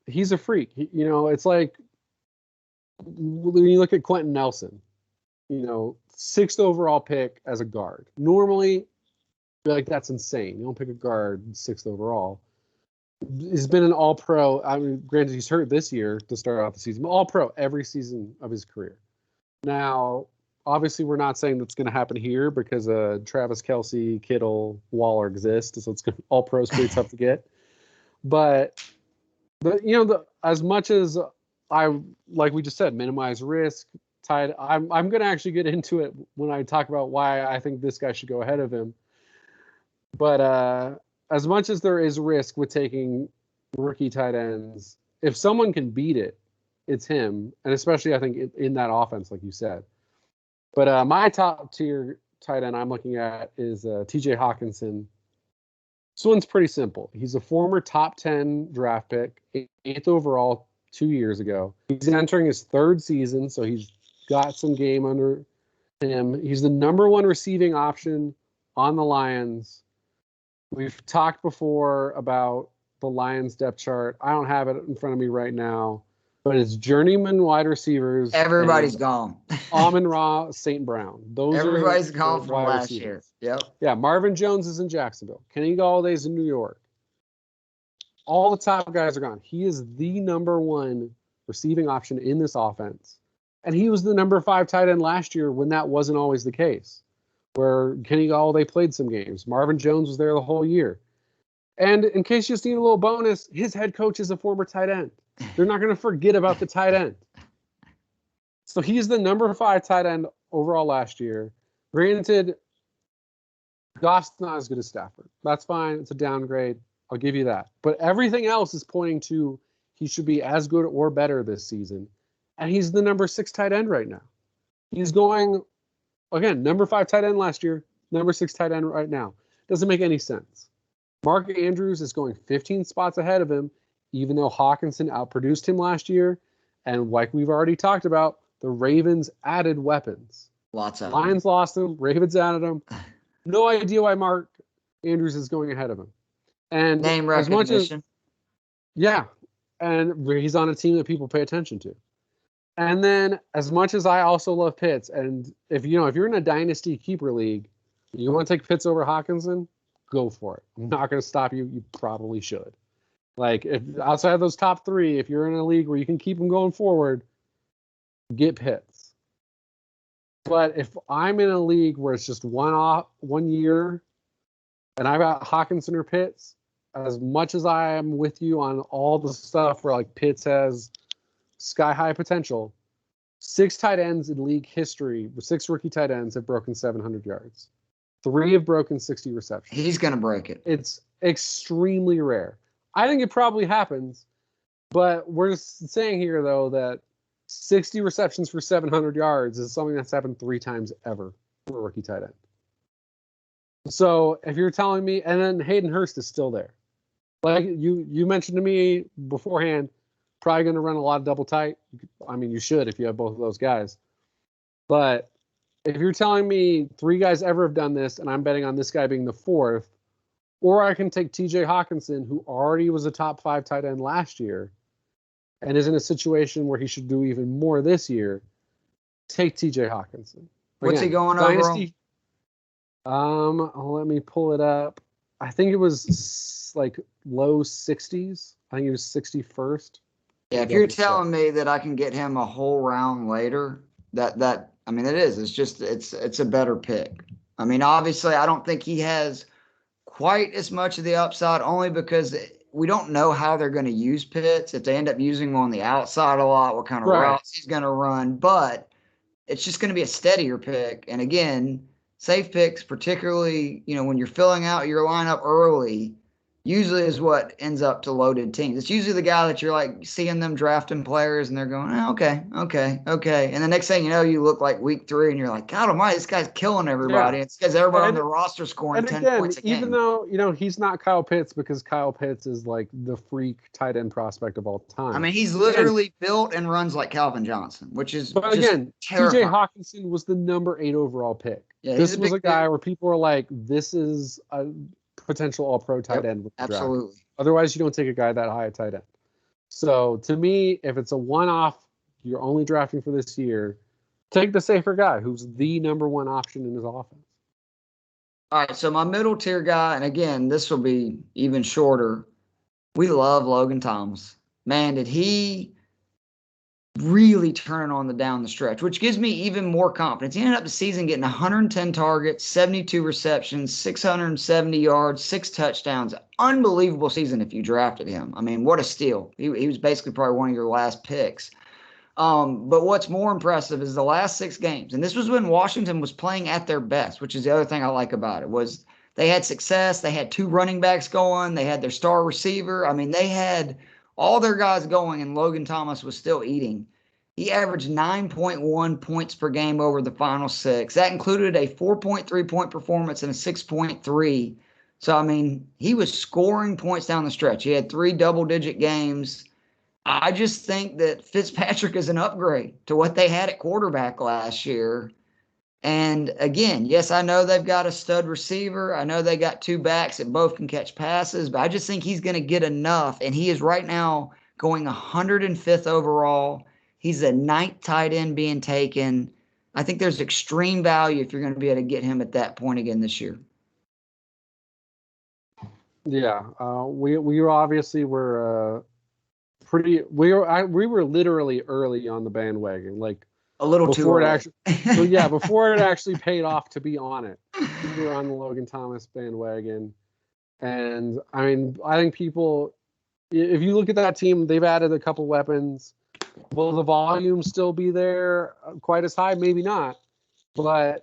he's a freak. It's like when you look at Quentin Nelson, 6th overall pick as a guard. Normally, like that's insane. You don't pick a guard 6th overall. He's been an all-pro. I mean, granted, he's hurt this year to start out the season, but all-pro every season of his career. Now, obviously, we're not saying that's going to happen here because Travis Kelce, Kittle, Waller exist, so it's all-pros pretty tough to get. But as much as I, like we just said, minimize risk, I'm going to actually get into it when I talk about why I think this guy should go ahead of him. But as much as there is risk with taking rookie tight ends, if someone can beat it, it's him. And especially, I think, in that offense, like you said. But my top tier tight end I'm looking at is TJ Hawkinson. This one's pretty simple. He's a former top 10 draft pick, 8th overall 2 years ago. He's entering his 3rd season, so he's got some game under him. He's the number 1 receiving option on the Lions. We've talked before about the Lions depth chart. I don't have it in front of me right now, but it's journeyman wide receivers. Everybody's gone. Amon-Ra, St. Brown. Everybody's gone from last year. Yep. Yeah, Marvin Jones is in Jacksonville. Kenny Galladay's in New York. All the top guys are gone. He is the number 1 receiving option in this offense. And he was the number 5 tight end last year when that wasn't always the case, where Kenny Galladay played some games. Marvin Jones was there the whole year. And in case you just need a little bonus, his head coach is a former tight end. They're not going to forget about the tight end. So he's the number 5 tight end overall last year. Granted, Goff's not as good as Stafford. That's fine. It's a downgrade. I'll give you that. But everything else is pointing to he should be as good or better this season. And he's the number 6 tight end right now. He's going, again, number 5 tight end last year, number 6 tight end right now. Doesn't make any sense. Mark Andrews is going 15 spots ahead of him, even though Hawkinson outproduced him last year. And like we've already talked about, the Ravens added weapons. Lots of Lions lost them. Ravens added them. No idea why Mark Andrews is going ahead of him. And name recognition. Yeah. And he's on a team that people pay attention to. And then, as much as I also love Pitts, and if you're in a dynasty keeper league, you want to take Pitts over Hawkinson, go for it. I'm not going to stop you. You probably should. Like, if outside of those top 3, if you're in a league where you can keep them going forward, get Pitts. But if I'm in a league where it's just 1 year, and I've got Hawkinson or Pitts, as much as I am with you on all the stuff where like Pitts has sky high potential, 6 tight ends in league history, 6 rookie tight ends have broken 700 yards. 3 have broken 60 receptions. He's going to break it. It's extremely rare. I think it probably happens, but we're just saying here, though, that 60 receptions for 700 yards is something that's happened 3 times ever for a rookie tight end. So if you're telling me, and then Hayden Hurst is still there. Like you mentioned to me beforehand, probably going to run a lot of double tight. I mean, you should if you have both of those guys. But if you're telling me 3 guys ever have done this, and I'm betting on this guy being the 4th, or I can take TJ Hawkinson, who already was a top 5 tight end last year, and is in a situation where he should do even more this year, take TJ Hawkinson. What's he going dynasty, overall? Let me pull it up. I think it was like low 60s. I think he was 61st. Yeah, if you're telling me that I can get him a whole round later, that I mean, it is. It's just it's a better pick. I mean, obviously, I don't think he has quite as much of the upside, only because we don't know how they're going to use Pitts. If they end up using him on the outside a lot, what kind of routes he's going to run. But it's just going to be a steadier pick. And again, safe picks, particularly when you're filling out your lineup early, usually is what ends up to loaded teams. It's usually the guy that you're like seeing them drafting players and they're going, oh, okay, okay, okay. And the next thing you know, you look like week 3 and you're like, God almighty, this guy's killing Yeah. everybody. It's because everybody on And the roster scoring and 10 again, points a even game. though, he's not Kyle Pitts because Kyle Pitts is like the freak tight end prospect of all time. I mean, he's Again, literally built and runs like Calvin Johnson, which is but just again, TJ terrifying. Hawkinson was the number 8 overall pick. Yeah, he's This a was big a guy dude. where people were like, this is a potential all-pro tight Yep, end with the draft. absolutely. Otherwise, you don't take a guy that high at tight end. So to me, if it's a one-off, you're only drafting for this year, take the safer guy who's the number 1 option in his offense. All right, so my middle tier guy, and again, this will be even shorter. We love Logan Thomas. Man, did he really turn on the down the stretch, which gives me even more confidence. He ended up the season getting 110 targets, 72 receptions, 670 yards, 6 touchdowns. Unbelievable season if you drafted him. I mean, what a steal. He was basically probably one of your last picks. But what's more impressive is the last 6 games, and this was when Washington was playing at their best, which is the other thing I like about it, was they had success. They had 2 running backs going. They had their star receiver. I mean, they had all their guys going, and Logan Thomas was still eating. He averaged 9.1 points per game over the final 6. That included a 4.3 point performance and a 6.3. So, I mean, he was scoring points down the stretch. He had 3 double-digit games. I just think that Fitzpatrick is an upgrade to what they had at quarterback last year. And again, yes, I know they've got a stud receiver. I know they got 2 backs that both can catch passes, but I just think he's going to get enough. And he is right now going 105th overall. He's the 9th tight end being taken. I think there's extreme value if you're going to be able to get him at that point again this year. Yeah, we obviously were we were literally early on the bandwagon, like a little too early. Before it actually paid off to be on it. We were on the Logan Thomas bandwagon, and I mean, I think people, if you look at that team, they've added a couple weapons. Will the volume still be there quite as high? Maybe not, but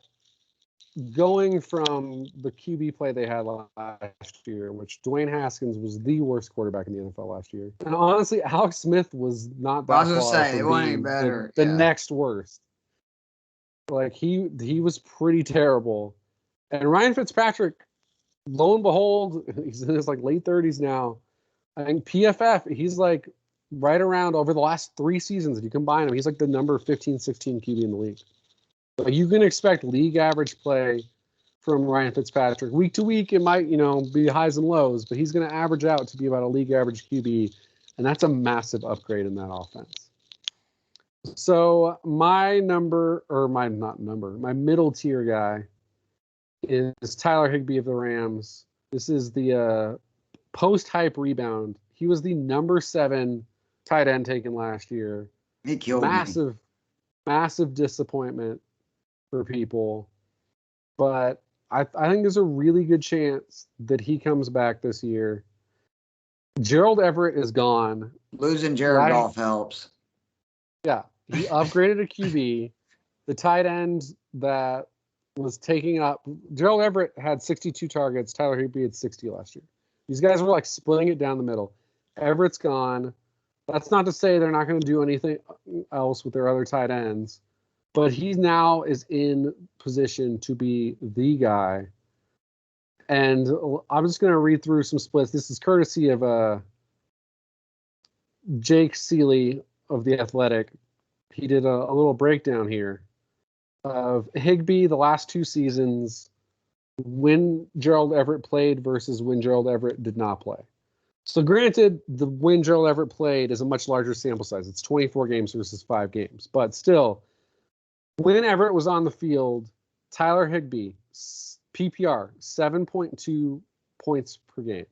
going from the QB play they had last year, which Dwayne Haskins was the worst quarterback in the NFL last year, and honestly, Alex Smith was not that I was gonna far say, it from wasn't being any better. the next worst. Like he was pretty terrible, and Ryan Fitzpatrick, lo and behold, he's in his like late 30s now. I think PFF, he's like right around over the last 3 seasons. If you combine him, he's like the number 15, 16 QB in the league. So you can expect league average play from Ryan Fitzpatrick. Week to week, it might, be highs and lows, but he's going to average out to be about a league average QB, and that's a massive upgrade in that offense. So my middle tier guy is Tyler Higbee of the Rams. This is the post-hype rebound. He was the number 7 tight end taken last year. He killed me. Massive disappointment for people, but I think there's a really good chance that he comes back this year. Gerald Everett is gone. Losing Jared Goff helps. Yeah, he upgraded a QB. The tight end that was taking up, Gerald Everett had 62 targets. Tyler Higbee had 60 last year. These guys were like splitting it down the middle. Everett's gone. That's not to say they're not going to do anything else with their other tight ends, but he now is in position to be the guy. And I'm just going to read through some splits. This is courtesy of Jake Seeley of The Athletic. He did a little breakdown here of Higbee the last 2 seasons, when Gerald Everett played versus when Gerald Everett did not play. So granted, the when Gerald Everett played is a much larger sample size. It's 24 games versus 5 games. But still, when Everett was on the field, Tyler Higbee, PPR, 7.2 points per game.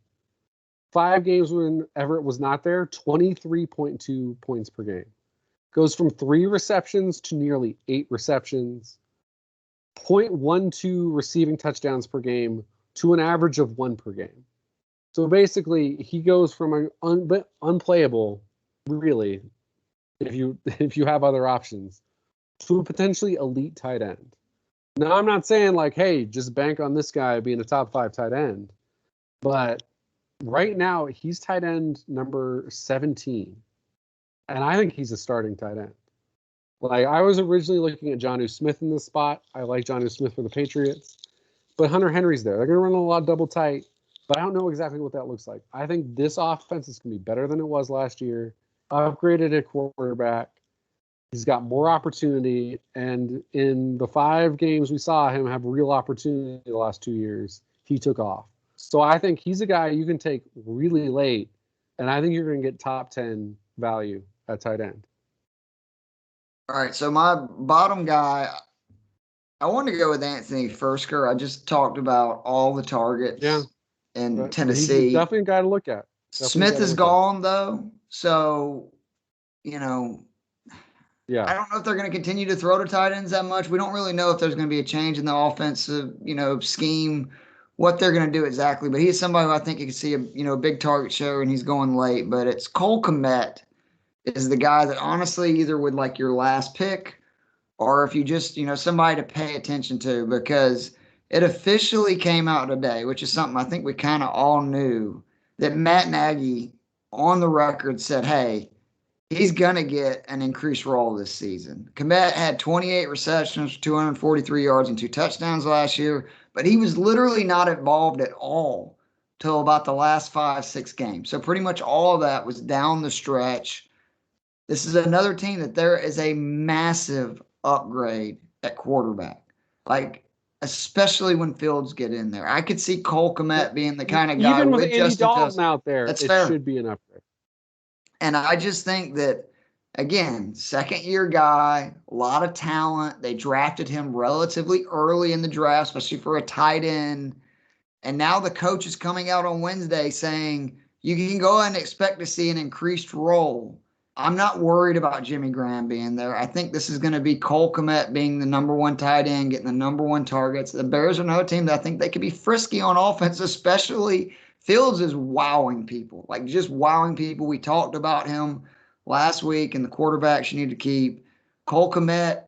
5 games when Everett was not there, 23.2 points per game. Goes from 3 receptions to nearly 8 receptions. 0.12 receiving touchdowns per game to an average of 1 per game. So basically, he goes from an unplayable, really, if you have other options, to a potentially elite tight end. Now, I'm not saying like, hey, just bank on this guy being a top 5 tight end, but right now he's tight end number 17, and I think he's a starting tight end. Like, I was originally looking at Jonnu Smith in this spot. I like Jonnu Smith for the Patriots, but Hunter Henry's there. They're going to run a lot of double tight, but I don't know exactly what that looks like. I think this offense is going to be better than it was last year. Upgraded at quarterback. He's got more opportunity, and in the 5 games we saw him have real opportunity the last 2 years, he took off. So I think he's a guy you can take really late, and I think you're going to get top 10 value at tight end. All right, so my bottom guy, I want to go with Anthony Firkser. I just talked about all the targets in Tennessee. He's definitely a guy to look at. Smith is gone, though, so, you know, I don't know if they're going to continue to throw to tight ends that much. We don't really know if there's going to be a change in the offensive, scheme, what they're going to do exactly. But he's somebody who I think you can see a big target share, and he's going late. But it's Cole Kmet is the guy that honestly either would like your last pick, or if you just, somebody to pay attention to, because it officially came out today, which is something I think we kind of all knew, that Matt Nagy on the record said, hey, he's going to get an increased role this season. Kmet had 28 receptions, 243 yards, and 2 touchdowns last year, but he was literally not involved at all till about the last 5-6 games. So pretty much all of that was down the stretch. This is another team that there is a massive upgrade at quarterback, like especially when Fields get in there. I could see Cole Kmet being the kind of guy even with Andy Justin Dalton Fields out there. It should be an upgrade. And I just think that, again, second-year guy, a lot of talent. They drafted him relatively early in the draft, especially for a tight end. And now the coach is coming out on Wednesday saying you can go and expect to see an increased role. I'm not worried about Jimmy Graham being there. I think this is going to be Cole Kmet being the number 1 tight end, getting the number 1 targets. The Bears are another team that I think they could be frisky on offense, especially Fields is wowing people, like just wowing people. We talked about him last week and the quarterbacks you need to keep. Cole Kmet,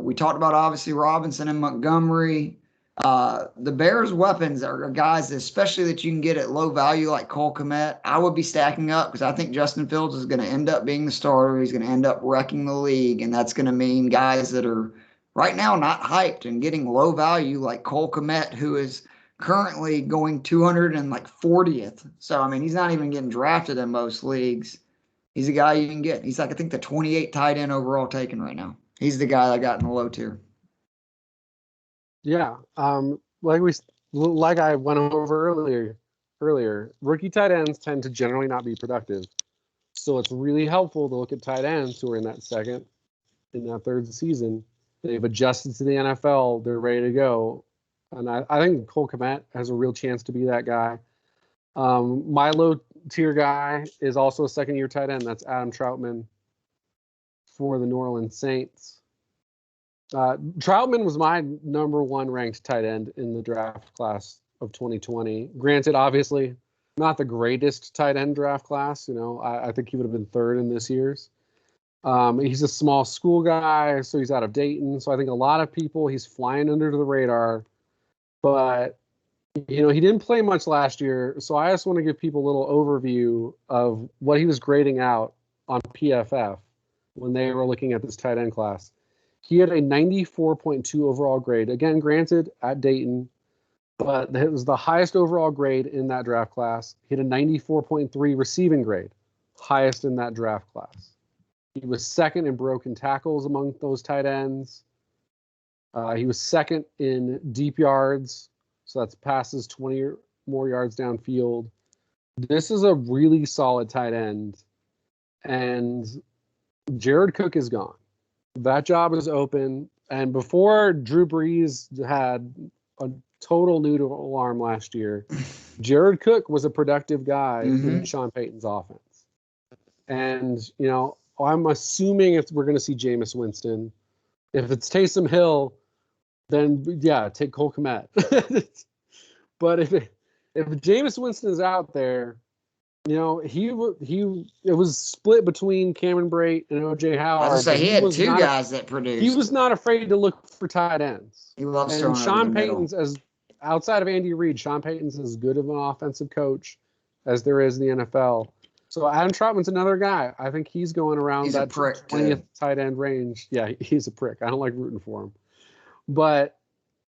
we talked about obviously Robinson and Montgomery. The Bears' weapons are guys, especially that you can get at low value like Cole Kmet. I would be stacking up because I think Justin Fields is going to end up being the starter. He's going to end up wrecking the league, and that's going to mean guys that are right now not hyped and getting low value like Cole Kmet, who is currently going 240th. So, I mean, he's not even getting drafted in most leagues. He's a guy you can get. He's like, I think the 28 tight end overall taken right now. He's the guy that got in the low tier. Yeah. Like I went over earlier, rookie tight ends tend to generally not be productive. So it's really helpful to look at tight ends who are in that third season. They've adjusted to the NFL. They're ready to go. And I think Cole Kmet has a real chance to be that guy. My low-tier guy is also a second-year tight end. That's Adam Trautman for the New Orleans Saints. Trautman was my number 1 ranked tight end in the draft class of 2020. Granted, obviously, not the greatest tight end draft class. I think he would have been 3rd in this year's. He's a small school guy, so he's out of Dayton. So I think a lot of people, he's flying under the radar. But, he didn't play much last year. So I just want to give people a little overview of what he was grading out on PFF when they were looking at this tight end class. He had a 94.2 overall grade. Again, granted, at Dayton, but it was the highest overall grade in that draft class. He had a 94.3 receiving grade, highest in that draft class. He was 2nd in broken tackles among those tight ends. He was 2nd in deep yards, so that's passes 20 or more yards downfield. This is a really solid tight end, and Jared Cook is gone. That job is open, and before Drew Brees had a total noodle arm last year, Jared Cook was a productive guy in Sean Payton's offense. And, I'm assuming we're going to see Jameis Winston. If it's Taysom Hill, then take Cole Kmet. But if Jameis Winston is out there, it was split between Cameron Brate and OJ Howard. I was going to say, he had 2 guys that produced. He was not afraid to look for tight ends. He loves and throwing Sean over the Payton's middle. outside of Andy Reid, Sean Payton's as good of an offensive coach as there is in the NFL. So Adam Troutman's another guy. I think he's going around He's a that prick, 20th too. tight end range. Yeah, he's a prick. I don't like rooting for him. But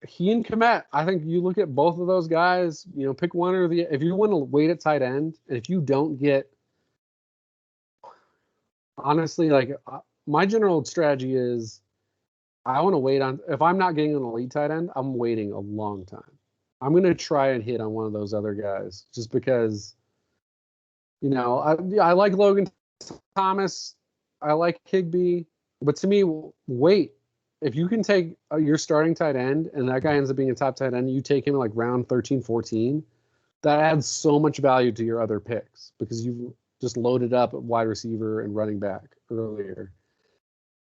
he and Kmet, I think you look at both of those guys, pick one or the. If you want to wait at tight end, and if you don't get, honestly, my general strategy is, I want to wait on. If I'm not getting an elite tight end, I'm waiting a long time. I'm going to try and hit on one of those other guys, just because. I like Logan Thomas. I like Higbee, but to me, wait. If you can take your starting tight end and that guy ends up being a top tight end, you take him like round 13, 14, that adds so much value to your other picks because you've just loaded up at wide receiver and running back earlier.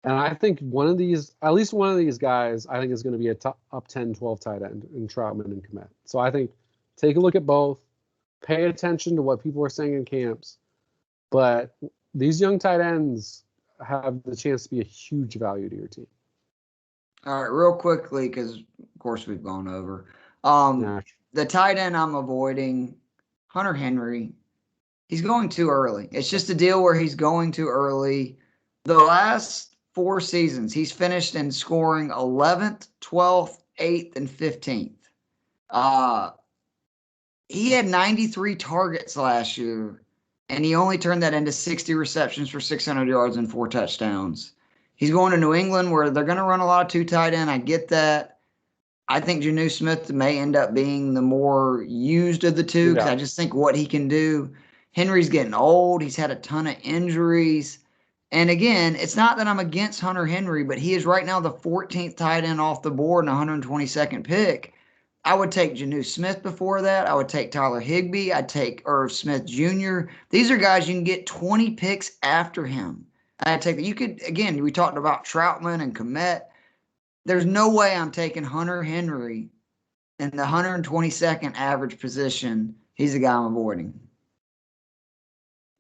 And I think at least one of these guys, I think is going to be a top 10, 12 tight end in Troutman and Kmet. So I think take a look at both, pay attention to what people are saying in camps, but these young tight ends have the chance to be a huge value to your team. All right, real quickly, because of course we've gone over. Yeah. The tight end I'm avoiding, Hunter Henry. He's going too early. It's just a deal where he's going too early. The last 4 seasons, he's finished in scoring 11th, 12th, 8th, and 15th. He had 93 targets last year, and he only turned that into 60 receptions for 600 yards and 4 touchdowns. He's going to New England where they're going to run a lot of 2 tight end. I get that. I think Jonnu Smith may end up being the more used of the two because I just think what he can do. Henry's getting old. He's had a ton of injuries. And again, it's not that I'm against Hunter Henry, but he is right now the 14th tight end off the board and 122nd pick. I would take Jonnu Smith before that. I would take Tyler Higbee. I'd take Irv Smith Jr. These are guys you can get 20 picks after him. I'd take that. You could, again, we talked about Troutman and Kmet. There's no way I'm taking Hunter Henry in the 122nd average position. He's the guy I'm avoiding.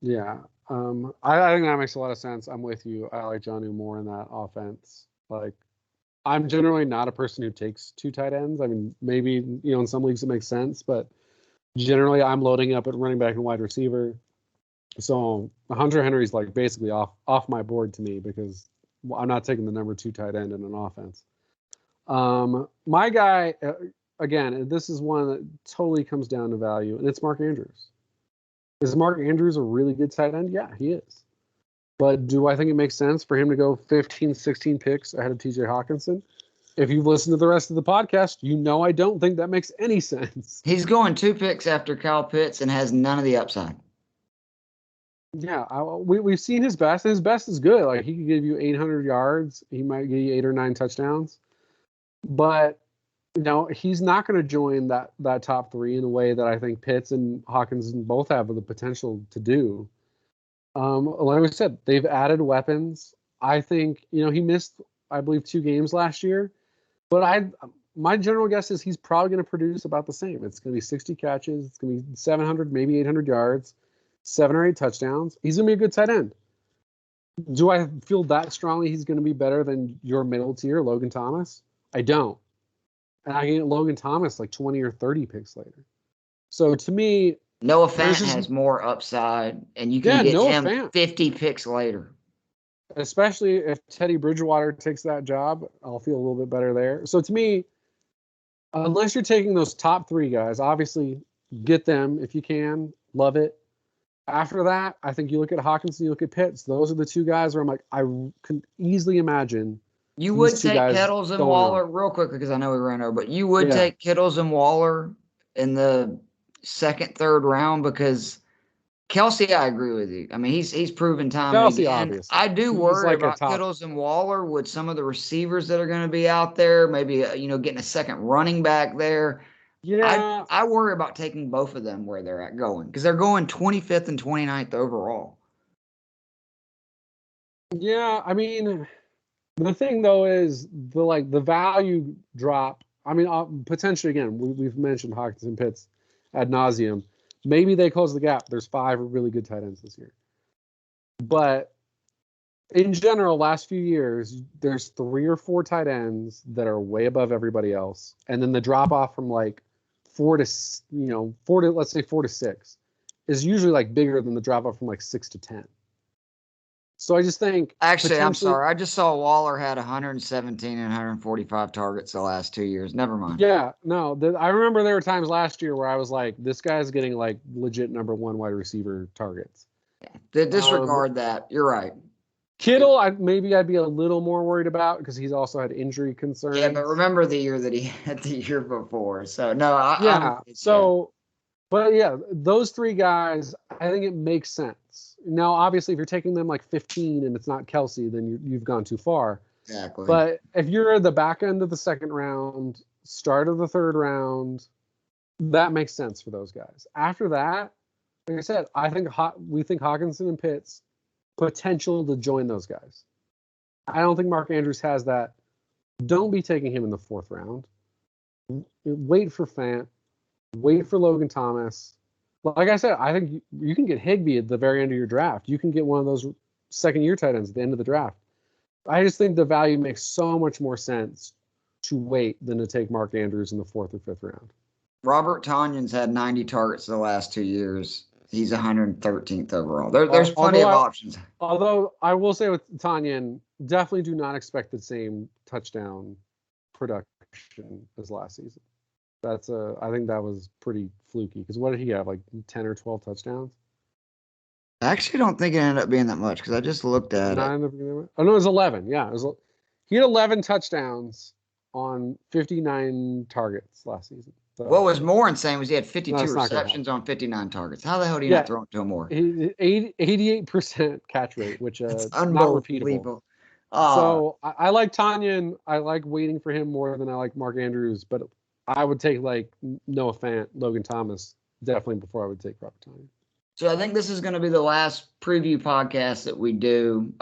Yeah. I think that makes a lot of sense. I'm with you. I like Jonnu more in that offense. I'm generally not a person who takes 2 tight ends. I mean, maybe, in some leagues it makes sense, but generally I'm loading up at running back and wide receiver. So Hunter Henry's basically off my board to me because I'm not taking the number 2 tight end in an offense. My guy, again, this is one that totally comes down to value, and it's Mark Andrews. Is Mark Andrews a really good tight end? Yeah, he is. But do I think it makes sense for him to go 15, 16 picks ahead of TJ Hawkinson? If you've listened to the rest of the podcast, I don't think that makes any sense. He's going 2 picks after Kyle Pitts and has none of the upside. Yeah, we've seen his best, and his best is good. He could give you 800 yards. He might give you 8 or 9 touchdowns. But, he's not going to join that top 3 in a way that I think Pitts and Hawkinson both have the potential to do. Like I said, they've added weapons. I think, he missed, I believe, 2 games last year. But my general guess is he's probably going to produce about the same. It's going to be 60 catches. It's going to be 700, maybe 800 yards, 7 or 8 touchdowns. He's going to be a good tight end. Do I feel that strongly he's going to be better than your middle tier, Logan Thomas? I don't. And I get Logan Thomas 20 or 30 picks later. So to me, Noah Fant has more upside, and you can get him 50 picks later. Especially if Teddy Bridgewater takes that job, I'll feel a little bit better there. So to me, unless you're taking those top 3 guys, obviously get them if you can. Love it. After that, I think you look at Hawkinson, you look at Pitts. Those are the 2 guys where I can easily imagine. You would take Kittles and Waller real quickly because I know we ran over, but you would take Kittles and Waller in the 2nd, 3rd round because Kelsey, I agree with you. I mean, he's proven time and again. Obviously. I do worry about Kittles and Waller with some of the receivers that are going to be out there. Maybe getting a second running back there. Yeah, I worry about taking both of them where they're going because they're going 25th and 29th overall. Yeah, I mean, the thing though is the value drop. I mean, potentially again, we've mentioned Hawkinson, Pitts ad nauseum. Maybe they close the gap. There's 5 really good tight ends this year. But in general, last few years, there's 3 or 4 tight ends that are way above everybody else. And then the drop off from let's say 4 to 6 is usually like bigger than the drop off from like 6 to 10. So I just think Actually, I'm sorry. I just saw Waller had 117 and 145 targets the last 2 years. Never mind. Yeah, no, I remember there were times last year where I was like, this guy's getting like legit number 1 wide receiver targets. Disregard that. You're right. Kittle, I'd be a little more worried about because he's also had injury concerns. Yeah, but remember the year that he had the year before. So no, but yeah, those 3 guys, I think it makes sense. Now, obviously, if you're taking them like 15 and it's not Kelsey, then you've gone too far. Exactly. But if you're at the back end of the second round, start of the third round, that makes sense for those guys. After that, like I said, we think Hockenson and Pitts potential to join those guys. I don't think Mark Andrews has that. Don't be taking him in the 4th round. Wait for Fant. Wait for Logan Thomas. Like I said, I think you can get Higbee at the very end of your draft. You can get one of those second-year tight ends at the end of the draft. I just think the value makes so much more sense to wait than to take Mark Andrews in the 4th or 5th round. Robert Tonyan's had 90 targets the last 2 years. He's 113th overall. There's plenty of options. Although I will say with Tonyan, definitely do not expect the same touchdown production as last season. I think that was pretty fluky because what did he have, like 10 or 12 touchdowns? I actually don't think it ended up being that much because I just looked at it. Oh no, it was 11. Yeah, he had 11 touchdowns on 59 targets last season. So, what was more insane was he had 52 receptions on 59 targets. How the hell do you not throw it to him more? 88% catch rate, which is not repeatable. So I like Tonyan. I like waiting for him more than I like Mark Andrews, but I would take like Noah Fant, Logan Thomas, definitely before I would take Robert Tonyan. So I think this is going to be the last preview podcast that we do.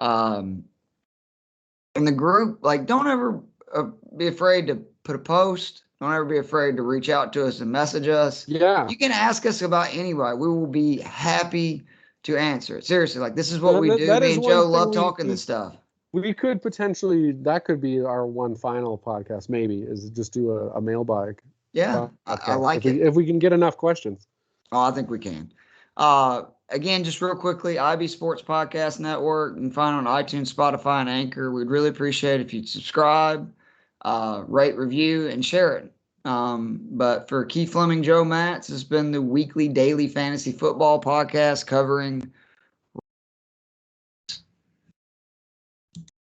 In the group, like, don't ever be afraid to put a post. Don't ever be afraid to reach out to us and message us. Yeah. You can ask us about anybody. We will be happy to answer it. Seriously, like, this is what we do. Me and Joe love talking this stuff. We could potentially, that could be our one final podcast, maybe, is just do a mailbag. Yeah, I like it. If we can get enough questions. Oh, I think we can. Again, just real quickly, IB Sports Podcast Network. You can find it on iTunes, Spotify, and Anchor. We'd really appreciate it if you'd subscribe, rate, review, and share it. But for Keith Fleming, Joe Matz, it's been the weekly daily fantasy football podcast covering